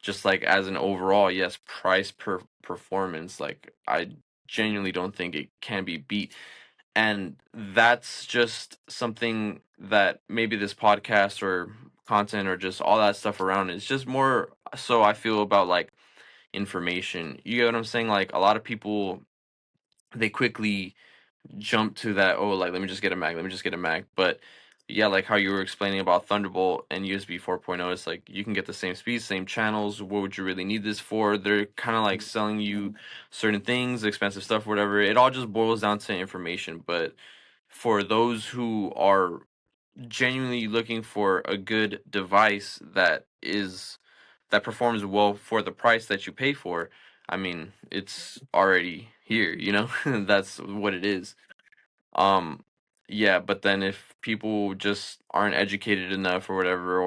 just like as an overall, yes, price per performance, like I genuinely don't think it can be beat. And that's just something that maybe this podcast or content or just all that stuff around is just more so I feel about like information. You get what I'm saying? Like a lot of people, they quickly jump to that, oh, like let me just get a Mac, let me just get a Mac. But yeah, like how you were explaining about Thunderbolt and USB 4.0, it's like you can get the same speed, same channels. What would you really need this for? They're kind of like selling you certain things, expensive stuff, whatever. It all just boils down to information. But for those who are genuinely looking for a good device that performs well for the price that you pay for, I mean, it's already here. That's what it is. um, yeah, but then if people just aren't educated enough or whatever,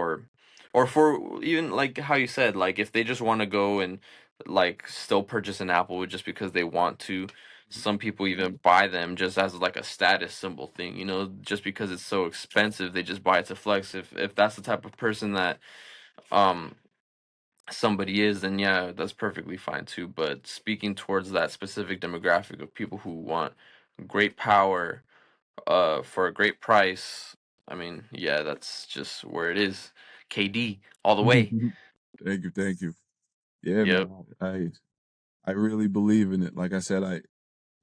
or for even like how you said, like if they just want to go and like still purchase an Apple just because they want to, some people even buy them just as like a status symbol thing, just because it's so expensive, they just buy it to flex. If that's the type of person that um somebody is, then yeah, that's perfectly fine too. But speaking towards that specific demographic of people who want great power for a great price, I mean, yeah, that's just where it is. KD all the way. Thank you, thank you. Yeah, Yep. man. I really believe in it. Like I said,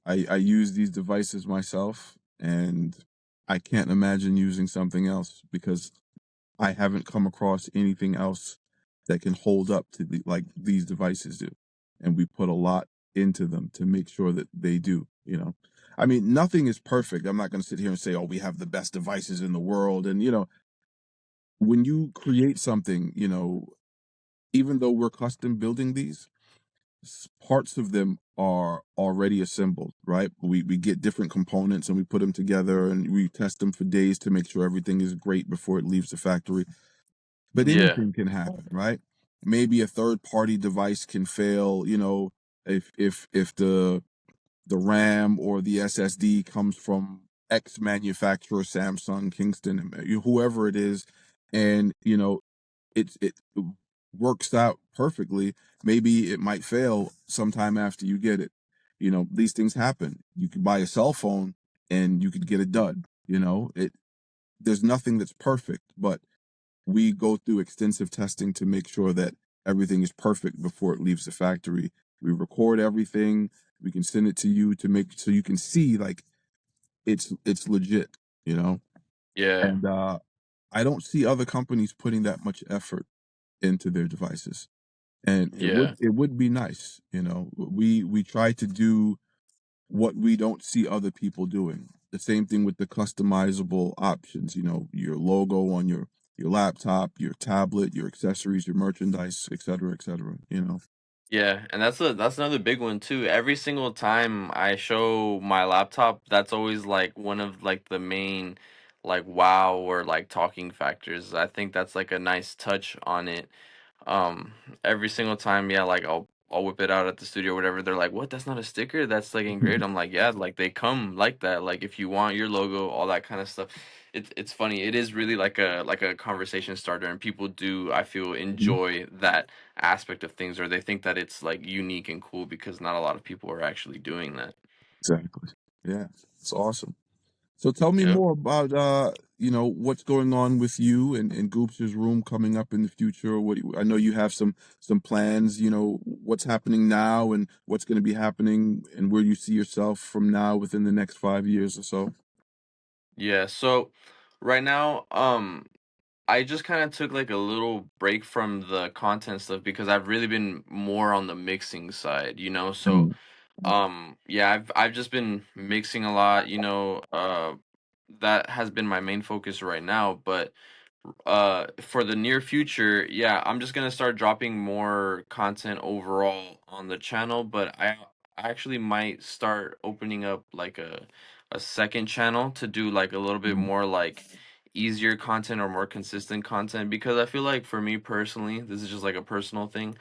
I use these devices myself, and I can't imagine using something else because I haven't come across anything else that can hold up to like these devices do. And we put a lot into them to make sure that they do, you know. I mean, nothing is perfect. I'm not going to sit here and say, "Oh, we have the best devices in the world." And when you create something, even though we're custom building these, parts of them are already assembled, right? We get different components and we put them together and we test them for days to make sure everything is great before it leaves the factory. But Yeah. anything can happen, right? Maybe a third party device can fail, if the RAM or the SSD comes from X manufacturer, Samsung, Kingston, whoever it is, and it works out perfectly. Maybe it might fail sometime after you get it. These things happen. You could buy a cell phone and you could get a dud. There's nothing that's perfect, but we go through extensive testing to make sure that everything is perfect before it leaves the factory. We record everything. We can send it to you to make so you can see like it's legit, you know. Yeah. And I don't see other companies putting that much effort into their devices. And it Yeah. would be nice, we try to do what we don't see other people doing. The same thing with the customizable options, your logo on your laptop, your tablet, your accessories, your merchandise, et cetera, you know. Yeah, and that's another big one too. Every single time I show my laptop, that's always like one of like the main like wow or like talking factors. I think that's like a nice touch on it. Every single time, yeah, like I'll whip it out at the studio or whatever. They're like, "What? That's not a sticker? That's like engraved." I'm like, "Yeah, like they come like that. Like if you want your logo, all that kind of stuff." It's funny. It is really like a conversation starter, and people do I feel Mhm. enjoy that aspect of things, or they think that it's like unique and cool because not a lot of people are actually doing that. Exactly. Yeah. It's awesome. So tell me Yep. more about what's going on with you and Goobsters Room coming up in the future. I know you have some plans, what's happening now and what's going to be happening and where you see yourself from now within the next 5 years or so. Yeah. So right now, I just kind of took like a little break from the content stuff because I've really been more on the mixing side, so Mm, yeah, I've just been mixing a lot, that has been my main focus right now, but for the near future, yeah, I'm just gonna start dropping more content overall on the channel, but I actually might start opening up like a second channel to do like a little bit mm, more like easier content or more consistent content, because I feel like for me personally, this is just like a personal thing.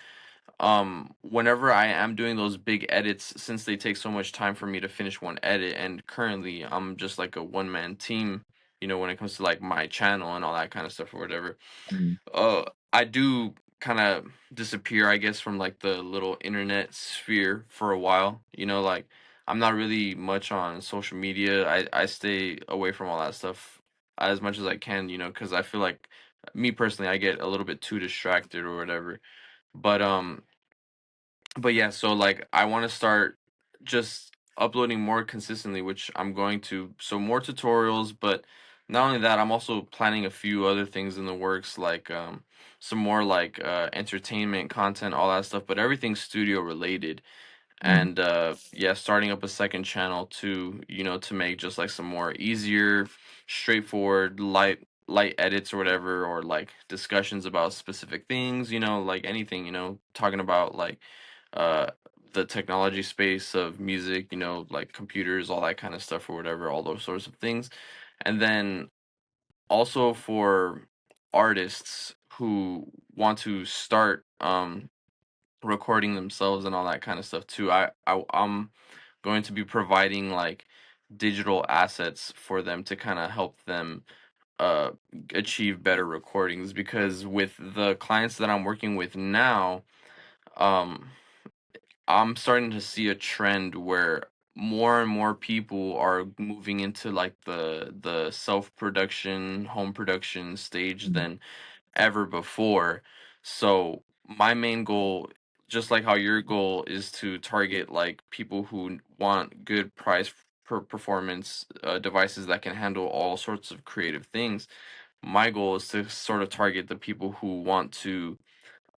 Whenever I am doing those big edits, since they take so much time for me to finish one edit, and currently I'm just like a one man team, when it comes to like my channel and all that kind of stuff or whatever, mm, I do kind of disappear, I guess, from like the little internet sphere for a while. Like I'm not really much on social media. I stay away from all that stuff as much as I can, because I feel like me personally, I get a little bit too distracted or whatever. But yeah, so like I want to start just uploading more consistently, which I'm going to. So more tutorials, but not only that, I'm also planning a few other things in the works, like some more like entertainment content, all that stuff, but everything studio related. mm, And yeah, starting up a second channel to make just like some more easier, straightforward, light edits or whatever, or like discussions about specific things, like anything, talking about like uh the technology space of music, like computers, all that kind of stuff or whatever, all those sorts of things. And then also for artists who want to start recording themselves and all that kind of stuff too. I'm going to be providing like digital assets for them to kind of help them uh achieve better recordings, because with the clients that I'm working with now, um I'm starting to see a trend where more and more people are moving into like the self-production, home production stage mm, than ever before. So my main goal, just like how your goal is to target like people who want good price per performance devices that can handle all sorts of creative things. My goal is to sort of target the people who want to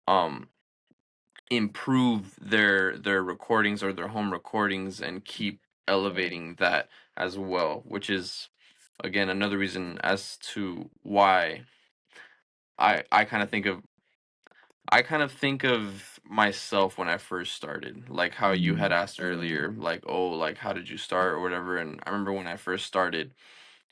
um improve their recordings or their home recordings and keep elevating that as well, which is again another reason as to why I kind of think of I kind of think of myself when I first started, like how you had Mm. asked earlier, like, oh, like how did you start or whatever. And I remember when I first started,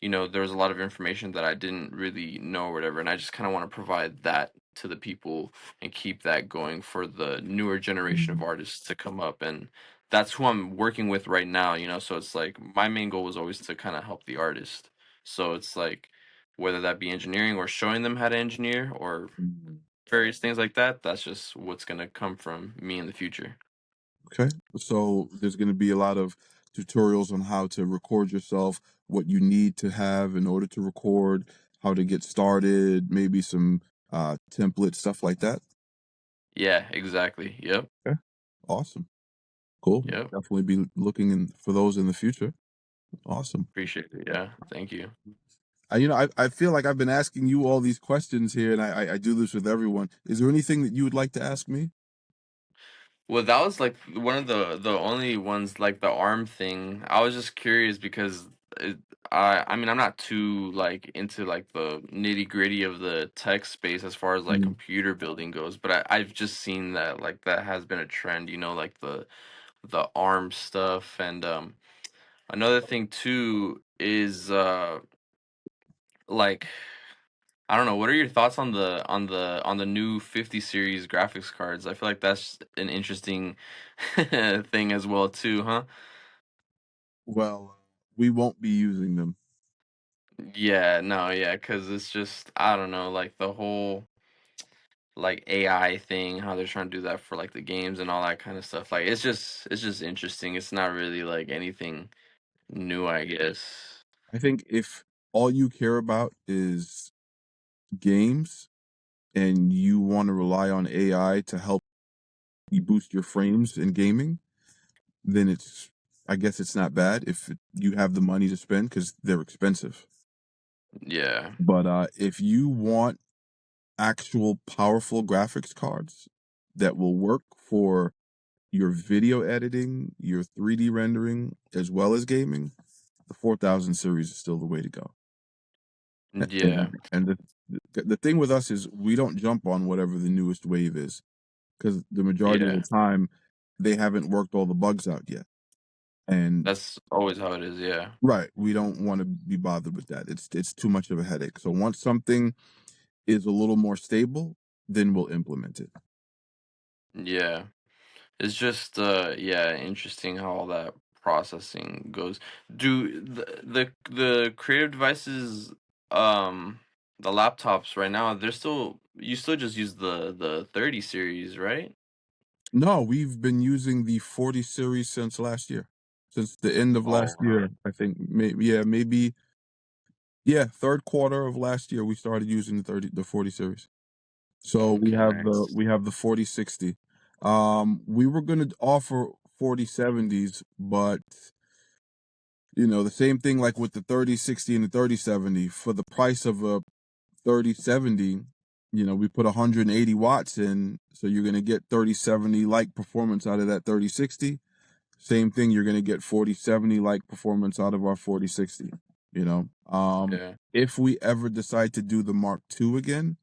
there was a lot of information that I didn't really know or whatever. And I just kind of want to provide that to the people and keep that going for the newer generation of artists to come up. And that's who I'm working with right now. So it's like my main goal was always to kind of help the artist. So it's like whether that be engineering or showing them how to engineer or Mm. various things like that, that's just what's gonna come from me in the future. Okay. So there's going to be a lot of tutorials on how to record yourself, what you need to have in order to record, how to get started, maybe some template stuff like that. Yeah, exactly. Yep. Okay. Awesome. Cool. Yep. Definitely be looking for those in the future. Awesome. Appreciate it. Yeah. Thank you. I feel like I've been asking you all these questions here, and I do this with everyone. Is there anything that you would like to ask me? Well, that was like one of the only ones, like the arm thing. I was just curious because it, I mean I'm not too like into like the nitty gritty of the tech space as far as like Mhm. computer building goes, but I've just seen that like that has been a trend, like the arm stuff. And another thing too is like I don't know. What are your thoughts on the new 50 series graphics cards? I feel like that's an interesting thing as well too, huh? Well, we won't be using them. Yeah, no, yeah, because it's just I don't know, like the whole like AI thing, how they're trying to do that for like the games and all that kind of stuff. Like it's just interesting. It's not really like anything new, I guess. I think if all you care about is games and you want to rely on AI to help you boost your frames in gaming, then I guess it's not bad if you have the money to spend because they're expensive. Yeah, But if you want actual powerful graphics cards that will work for your video editing, your 3D rendering, as well as gaming, the 4000 series is still the way to go. yeah, And the thing with us is we don't jump on whatever the newest wave is because the majority of yeah. the time they haven't worked all the bugs out yet. And That's always how it is. Yeah, right, we don't want to be bothered with that. It's too much of a headache. So once something is a little more stable, then we'll implement it. yeah. It's just yeah, interesting how all that processing goes. Do the creative devices the laptops right now, they're still you still just use the 30 series, right? No, we've been using the 40 series since last year. Since the end of Oh, last year, I think maybe yeah, third quarter of last year we started using the 40 series. So we okay, have the nice. we have the 4060. We were gonna offer 4070s, but the same thing like with the 3060 and the 3070. For the price of a 3070, we put 180 watts in, so you're gonna get 3070 like performance out of that 3060. Same thing, you're gonna get 4070 like performance out of our 4060. You know, Yeah. if we ever decide to do the Mark II again,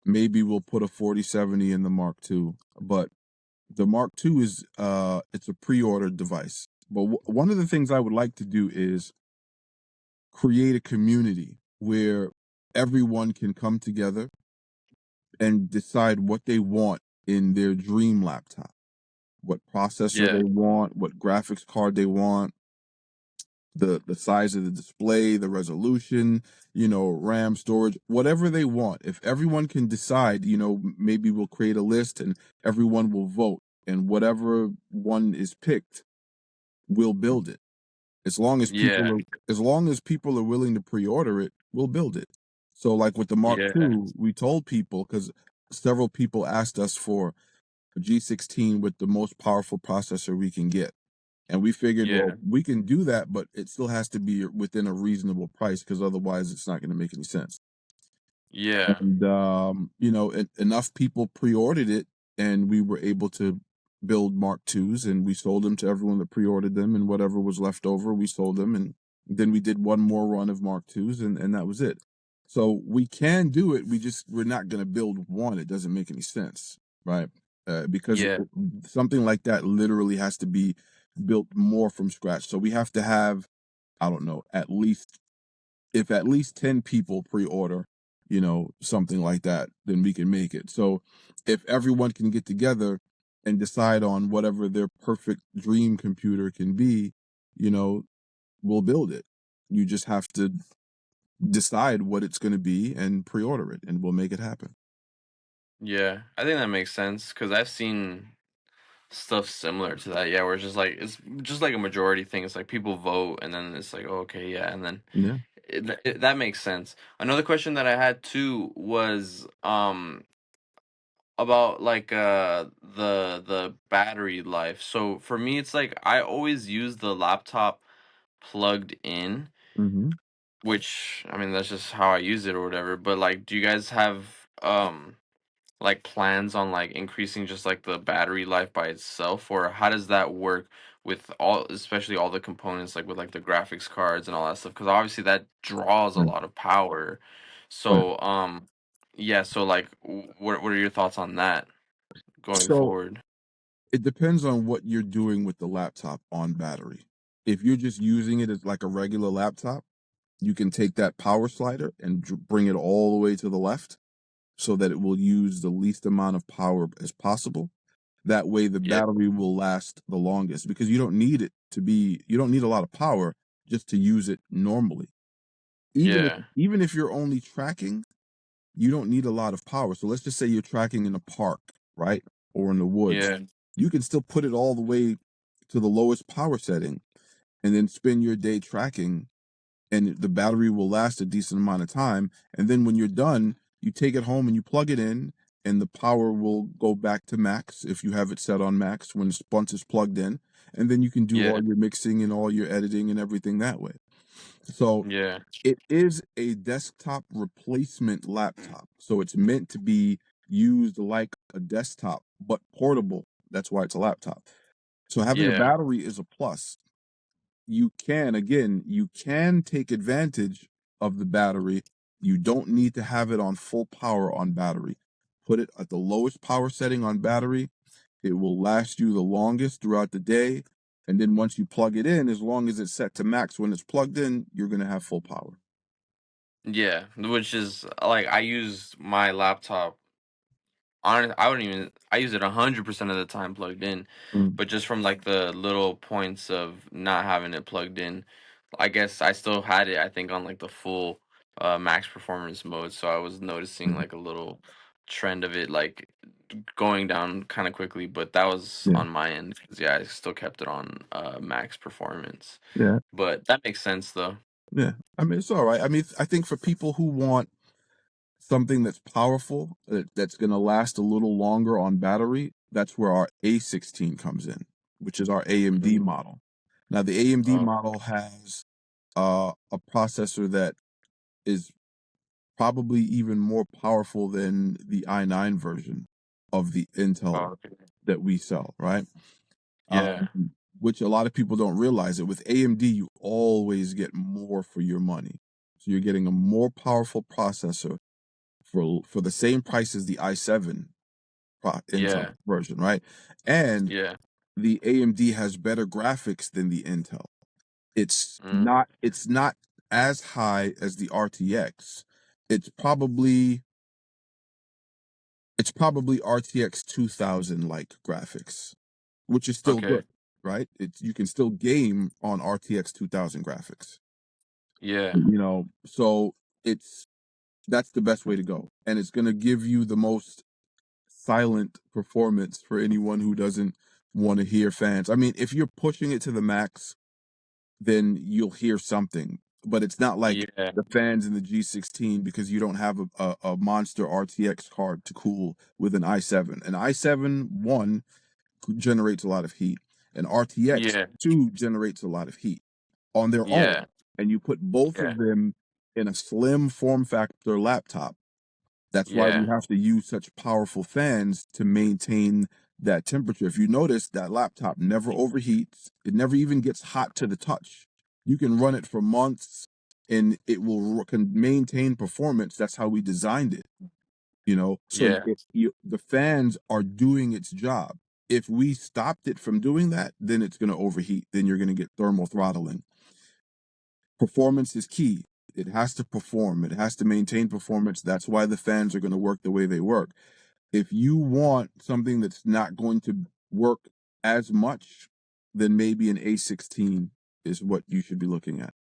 maybe we'll put a 4070 in the Mark II. But the Mark II is it's a pre-ordered device. But one of the things I would like to do is create a community where everyone can come together and decide what they want in their dream laptop, what processor Yeah. they want, what graphics card they want, the size of the display, the resolution, RAM, storage, whatever they want. If everyone can decide, maybe we'll create a list and everyone will vote, and whatever one is picked, we'll build it. As long as Yeah. people are willing to pre-order it, we'll build it. So like with the Mark Yeah. II, we told people because several people asked us for a G16 with the most powerful processor we can get. And we figured, well, Yeah. we can do that, but it still has to be within a reasonable price because otherwise it's not going to make any sense. Yeah. And enough people pre-ordered it, and we were able to build Mark IIs, and we sold them to everyone that pre-ordered them, and whatever was left over, we sold them, and then we did one more run of Mark IIs, and that was it. So we can do it. We're not going to build one. It doesn't make any sense, right? Because Yeah. something like that literally has to be built more from scratch. So we have to have, I don't know, if at least 10 people pre-order, something like that, then we can make it. So if everyone can get together and decide on whatever their perfect dream computer can be, we'll build it. You just have to decide what it's going to be and pre-order it, and we'll make it happen. Yeah. I think that makes sense because I've seen stuff similar to that. Yeah, where it's just like a majority thing. It's like people vote, and then it's like, oh, okay, yeah, and then Yeah. that makes sense. Another question that I had too was about like the battery life. So for me, it's like I always use the laptop plugged in, Mm-hmm. which I mean that's just how I use it or whatever. But like, do you guys have like plans on like increasing just like the battery life by itself, or how does that work with all, especially all the components like with like the graphics cards and all that stuff, because obviously that draws a Right. lot of power. Right. So yeah, so like what are your thoughts on that going So forward? it depends on what you're doing with the laptop on battery. If you're just using it as like a regular laptop, you can take that power slider and bring it all the way to the left so that it will use the least amount of power as possible. That way the Yeah. battery will last the longest because you don't need a lot of power just to use it normally. Even if Yeah. even if you're only tracking, you don't need a lot of power. So let's just say you're tracking in a park, right? Or in the woods. Yeah. You can still put it all the way to the lowest power setting and then spend your day tracking, and the battery will last a decent amount of time. And then when you're done, you take it home and you plug it in, and the power will go back to max if you have it set on max once it's plugged in. And then you can do Yeah. all your mixing and all your editing and everything that way. So Yeah. it is a desktop replacement laptop. So it's meant to be used like a desktop, but portable. That's why it's a laptop. So having a Yeah. battery is a plus. You can take advantage of the battery. You don't need to have it on full power on battery. Put it at the lowest power setting on battery. It will last you the longest throughout the day. And then once you plug it in, as long as it's set to max when it's plugged in, you're going to have full power. Yeah, which is like I use my laptop. I wouldn't even. I use it 100% of the time plugged in, Mm, but just from like the little points of not having it plugged in, I guess I still had it. I think on like the full max performance mode, so I was noticing mm, like a little trend of it like going down kind of quickly. But that was yeah, on my end 'cause, yeah, I still kept it on max performance. yeah, But that makes sense though. yeah. I mean, it's all right. I mean, I think for people who want something that's powerful, that's going to last a little longer on battery, that's where our A16 comes in, which is our AMD Mm. model. Now, the AMD Oh, model has a processor that is probably even more powerful than the i9 version of the Intel okay. that we sell, right? Yeah. Which a lot of people don't realize it. With AMD, you always get more for your money. So you're getting a more powerful processor for the same price as the i7 Intel Yeah. version, right? And Yeah. the AMD has better graphics than the Intel. It's Mm. not it's not as high as the RTX. It's probably it's probably RTX 2000 like graphics, which is still Okay. good, right? It's You can still game on RTX 2000 graphics. Yeah. So it's that's the best way to go. And it's going to give you the most silent performance for anyone who doesn't want to hear fans. I mean, if you're pushing it to the max, then you'll hear something. but it's not like Yeah. the fans in the G16 because you don't have a monster RTX card to cool with an i7. An i7 one generates a lot of heat. An RTX Yeah. 2 generates a lot of heat on their Yeah. own. And you put both Yeah. of them in a slim form factor laptop. That's why we Yeah. have to use such powerful fans to maintain that temperature. If you notice, that laptop never overheats. It never even gets hot to the touch. You can run it for months and it can maintain performance. That's how we designed it, you know? So Yeah. the fans are doing its job. If we stopped it from doing that, then it's going to overheat. Then you're going to get thermal throttling. Performance is key. It has to perform. It has to maintain performance. That's why the fans are going to work the way they work. If you want something that's not going to work as much, then maybe an A16 is what you should be looking at.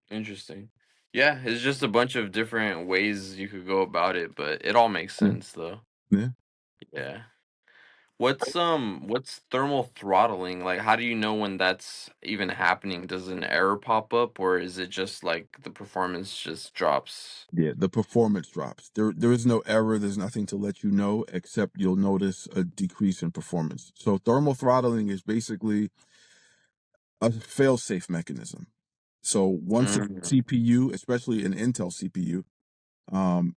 Interesting. Yeah, it's just a bunch of different ways you could go about it, but it all makes Yeah. sense though. Yeah. Yeah. What's thermal throttling? Like how do you know when that's even happening? Does an error pop up or is it just like the performance just drops? Yeah, the performance drops. There is no error. There's nothing to let you know except you'll notice a decrease in performance. So thermal throttling is basically a fail-safe mechanism. So once a Mm, CPU, especially an Intel CPU,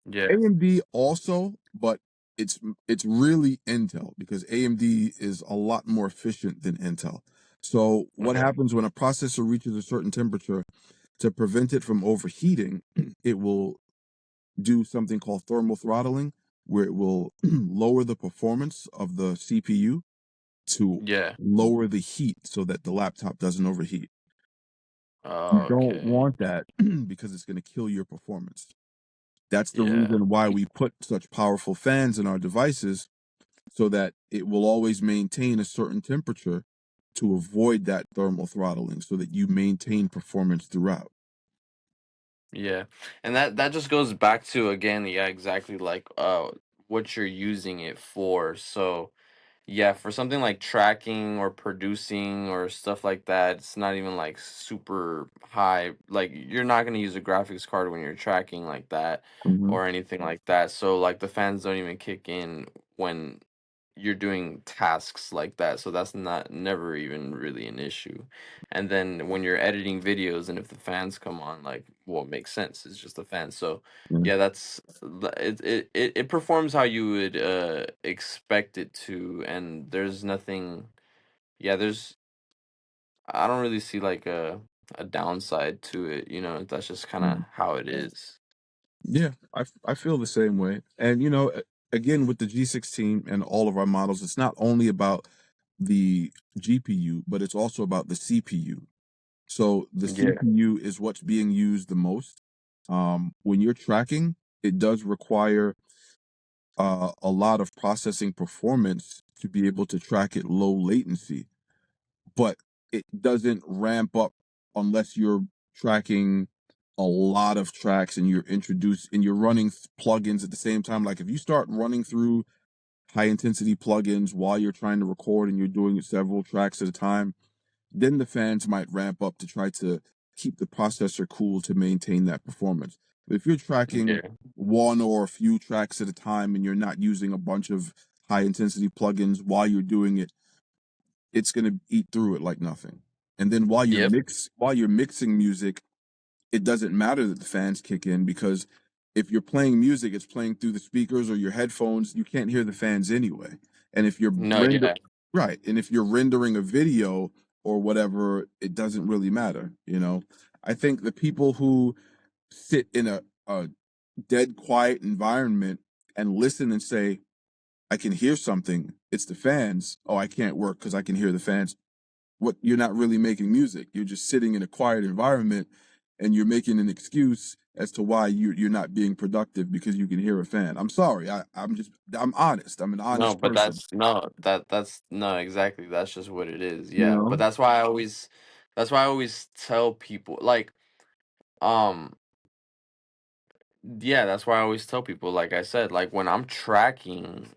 yeah. AMD also, but it's really Intel because AMD is a lot more efficient than Intel. So what Okay. happens when a processor reaches a certain temperature, to prevent it from overheating, it will do something called thermal throttling, where it will lower the performance of the CPU to Yeah. lower the heat so that the laptop doesn't overheat. You don't Okay. want that because it's going to kill your performance. That's the Yeah. reason why we put such powerful fans in our devices so that it will always maintain a certain temperature to avoid that thermal throttling so that you maintain performance throughout. Yeah. And that just goes back to again, yeah, exactly like what you're using it for. So yeah, for something like tracking or producing or stuff like that, it's not even like super high. Like you're not gonna use a graphics card when you're tracking like that Mhm. or anything like that. So like the fans don't even kick in when you're doing tasks like that. So that's not never even really an issue. And then when you're editing videos and if the fans come on, like well, it makes sense. It's just a fan. So Yeah. yeah, it performs how you would expect it to, and there's nothing. Yeah, there's I don't really see like a downside to it. You know, that's just kind of Mm. how it is. Yeah, I feel the same way. And again with the G16 and all of our models, it's not only about the GPU, but it's also about the CPU. So the Yeah, CPU is what's being used the most. When you're tracking, it does require a lot of processing performance to be able to track it low latency, but it doesn't ramp up unless you're tracking a lot of tracks and you're running plugins at the same time. Like if you start running through high intensity plugins while you're trying to record and you're doing several tracks at a time, then the fans might ramp up to try to keep the processor cool to maintain that performance. But if you're tracking yeah, one or a few tracks at a time and you're not using a bunch of high intensity plugins while you're doing it, it's going to eat through it like nothing. And then yep. while you're mixing music, it doesn't matter that the fans kick in because if you're playing music, it's playing through the speakers or your headphones. You can't hear the fans anyway. And if you're No, yeah, right, and if you're rendering a video or whatever, it doesn't really matter. I think the people who sit in a dead quiet environment and listen and say, "I can hear something. It's the fans. Oh, I can't work because I can hear the fans." What You're not really making music. You're just sitting in a quiet environment and you're making an excuse as to why you're not being productive because you can hear a fan. I'm sorry. I'm honest. I'm an no, honest but person. that's no, that's no, exactly. That's just what it is. You Yeah, but know? that's why I always tell people like, um, yeah, that's why I always tell people. Like I said, like when I'm tracking.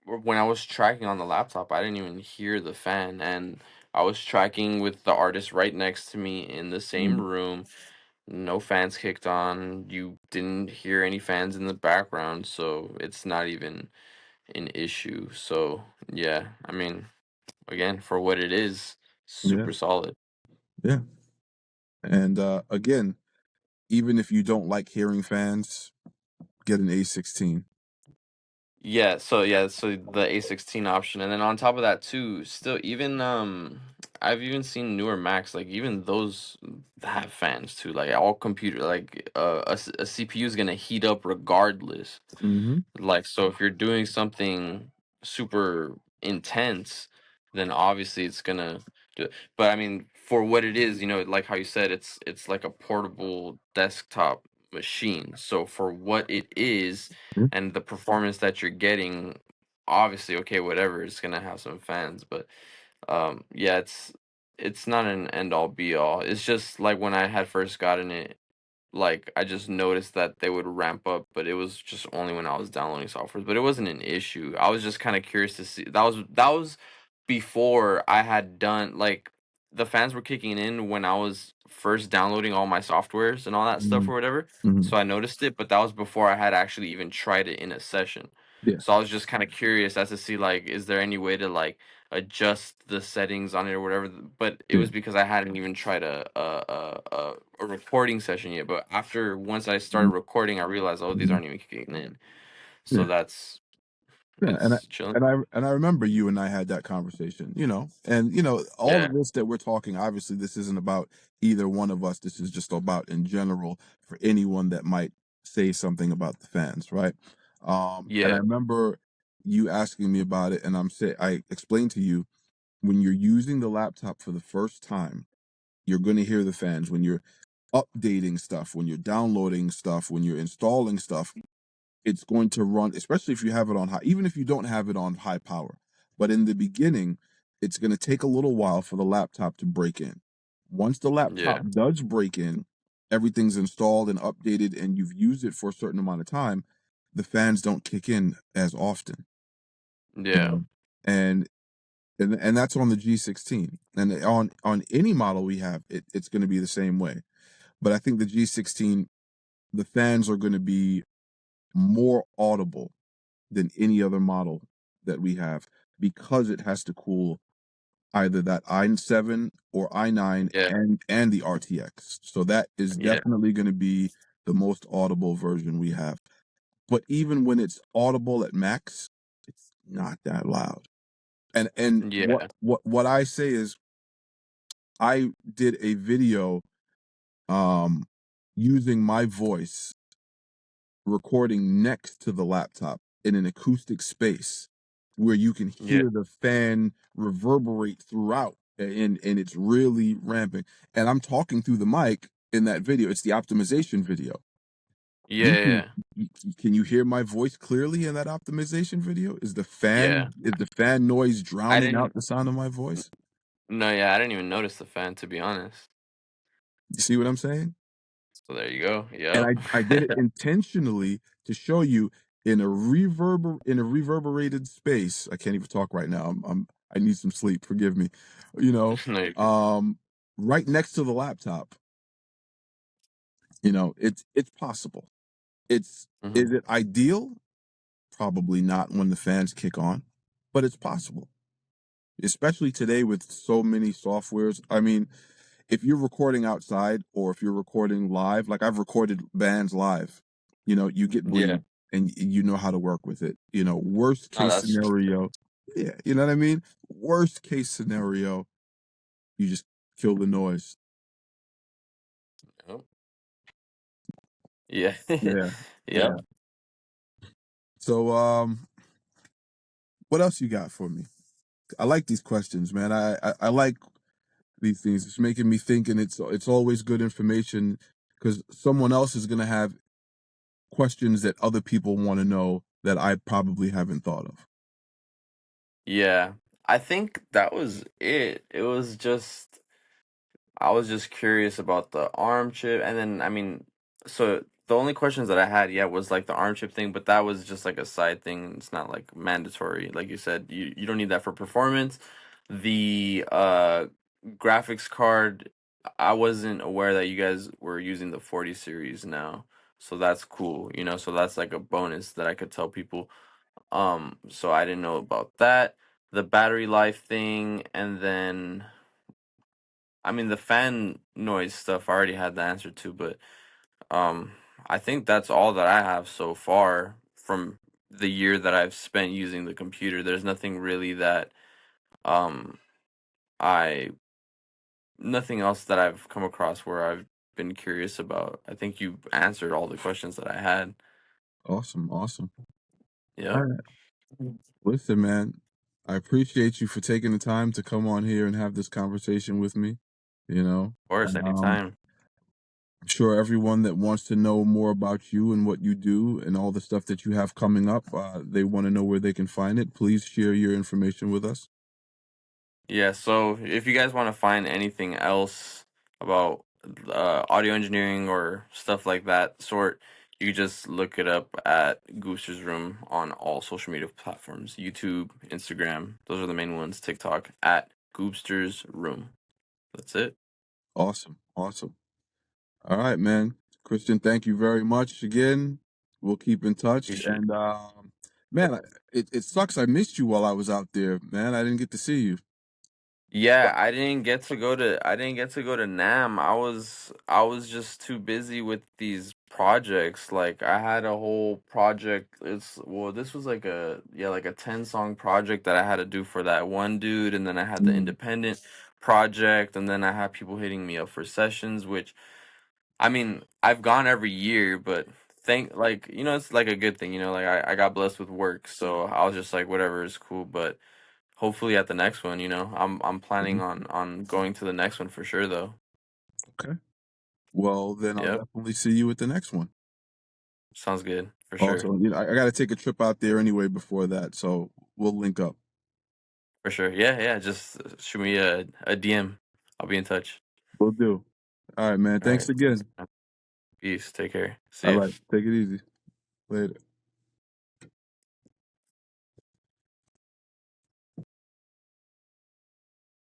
When I was tracking on the laptop, I didn't even hear the fan, and I was tracking with the artist right next to me in the same Mm, room. no fans kicked on. You didn't hear any fans in the background, so it's not even an issue. So yeah, I mean, again, for what it is, Yeah, super solid. yeah. And again, even if you don't like hearing fans, get an A16. So the A16 option, and then on top of that too, still even I've even seen newer Macs, like even those have fans too. Like all computer, like a CPU is gonna heat up regardless. Mm-hmm. Like, so if you're doing something super intense, then obviously it's gonna do it. But I mean, for what it is, like how you said, it's like a portable desktop machine. So for what it is and the performance that you're getting, obviously, okay, whatever, it's gonna have some fans. But yeah, it's not an end all be all. It's just like when I had first gotten it, like I just noticed that they would ramp up, but it was just only when I was downloading software. But it wasn't an issue. I was just kind of curious to see. That was before I had done, like, the fans were kicking in when I was first downloading all my softwares and all that stuff Mm-hmm. or whatever. Mm-hmm. So I noticed it, but that was before I had actually even tried it in a session. Yeah, So I was just kind of curious as to see, like, is there any way to, like, adjust the settings on it or whatever. But it yeah, was because I hadn't even tried a recording session yet. But after once I started mhm, recording, I realized, oh, these mhm, aren't even kicking in. So yeah, that's yeah. And I it's chilling. and I remember you and I had that conversation, and all Yeah, of this that we're talking, obviously this isn't about either one of us. This is just about in general for anyone that might say something about the fans, right? And I yeah, remember you asking me about it, and I explained to you when you're using the laptop for the first time, you're going to hear the fans when you're updating stuff, when you're downloading stuff, when you're installing stuff. It's going to run, especially if you have it on high, even if you don't have it on high power. But in the beginning, it's going to take a little while for the laptop to break in. Once the laptop yeah, does break in, everything's installed and updated, and you've used it for a certain amount of time, the fans don't kick in as often. You yeah, know, and and that's on the G16, and on any model we have, it's going to be the same way. But I think the G16, the fans are going to be more audible than any other model that we have because it has to cool either that i7 or i9 yeah, and the RTX. So that is yeah, definitely going to be the most audible version we have. But even when it's audible at max, it's not that loud. And what yeah, what what I say is I did a video um using my voice recording next to the laptop in an acoustic space where you can yeah, hear the fan reverberate throughout and it's really ramping. And I'm talking through the mic in that video. It's the optimization video. You can yeah, can you hear my voice clearly in that optimization video? yeah. Is the fan noise I drowning out didn't. the sound of my voice? No, yeah, I didn't even notice the fan, to be honest. You see what I'm saying? So there you go. And Yep. I did it intentionally to show you in a reverberated space. I can't even talk right now. I need some sleep. Forgive me. You know, No, you're good. um, right next to the laptop. It's possible. It's Hmm. Is it ideal? Probably not when the fans kick on, but it's possible. Especially today with so many softwares. I mean, if you're recording outside or if you're recording live, like I've recorded bands live, you get Yeah. bleed and you know how to work with it. Worst Oh, case that's true. scenario, yeah, you know what I mean? Worst case scenario, you just kill the noise. Yep. Yeah. Yeah. Yep. Yeah. So what else you got for me? I like these questions, man. I like these things. It's making me think and it's always good information because someone else is gonna have questions that other people want to know that I probably haven't thought of. Yeah. I think that was it. It was just I was just curious about the ARM chip, and then I mean, so the only questions that I had, yeah, was like the ARM chip thing, but that was just like a side thing. It's not like mandatory, like you said. You don't need that for performance. The graphics card. I wasn't aware that you guys were using the 40 series now. So that's cool, you know. So that's like a bonus that I could tell people. So I didn't know about that. The battery life thing, and then I mean the fan noise stuff I already had the answer to, but um I think that's all that I have so far from the year that I've spent using the computer. There's nothing really that um I nothing else that I've come across where I've been curious about. I think you answered all the questions that I had. Awesome, awesome. All Yep. right. Of Listen, man, I appreciate you for taking the time to come on here and have this conversation with me. You know, course, and anytime. I'm sure everyone that wants to know more about you and what you do and all the stuff that you have coming up, they want to know where they can find it. Please share your information with us. Yeah, so if you guys want to find anything else about audio engineering or stuff like that sort, you can just look it up at Goobsters Room on all social media platforms: YouTube, Instagram. Those are the main ones. TikTok at Goobsters Room. That's it. Awesome, awesome. All right, man. Christian, thank you very much again. We'll keep in touch. Appreciate it. And man, it sucks. I missed you while I was out there, man. I didn't get to see you. Yeah, I didn't get to go to Nam. I was just too busy with these projects. Like I had a whole project. This was like a yeah, like a 10-song project that I had to do for that one dude, and then I had the Mm, independent project, and then I had people hitting me up for sessions, which I mean, I've gone every year, but it's like a good thing, like I got blessed with work, so I was just like whatever is cool, but hopefully at the next one, I'm planning mhm. on going to the next one for sure though. Okay. Well, then I'll Yep. definitely see you at the next one. Sounds good for sure. Also, I got to take a trip out there anyway before that, so we'll link up. For sure. Yeah, yeah. Just shoot me a DM. I'll be in touch. We'll do. All right, man. All Thanks right. Thanks, again. man. Peace. Take care. See All ya. right. Take it easy. Later.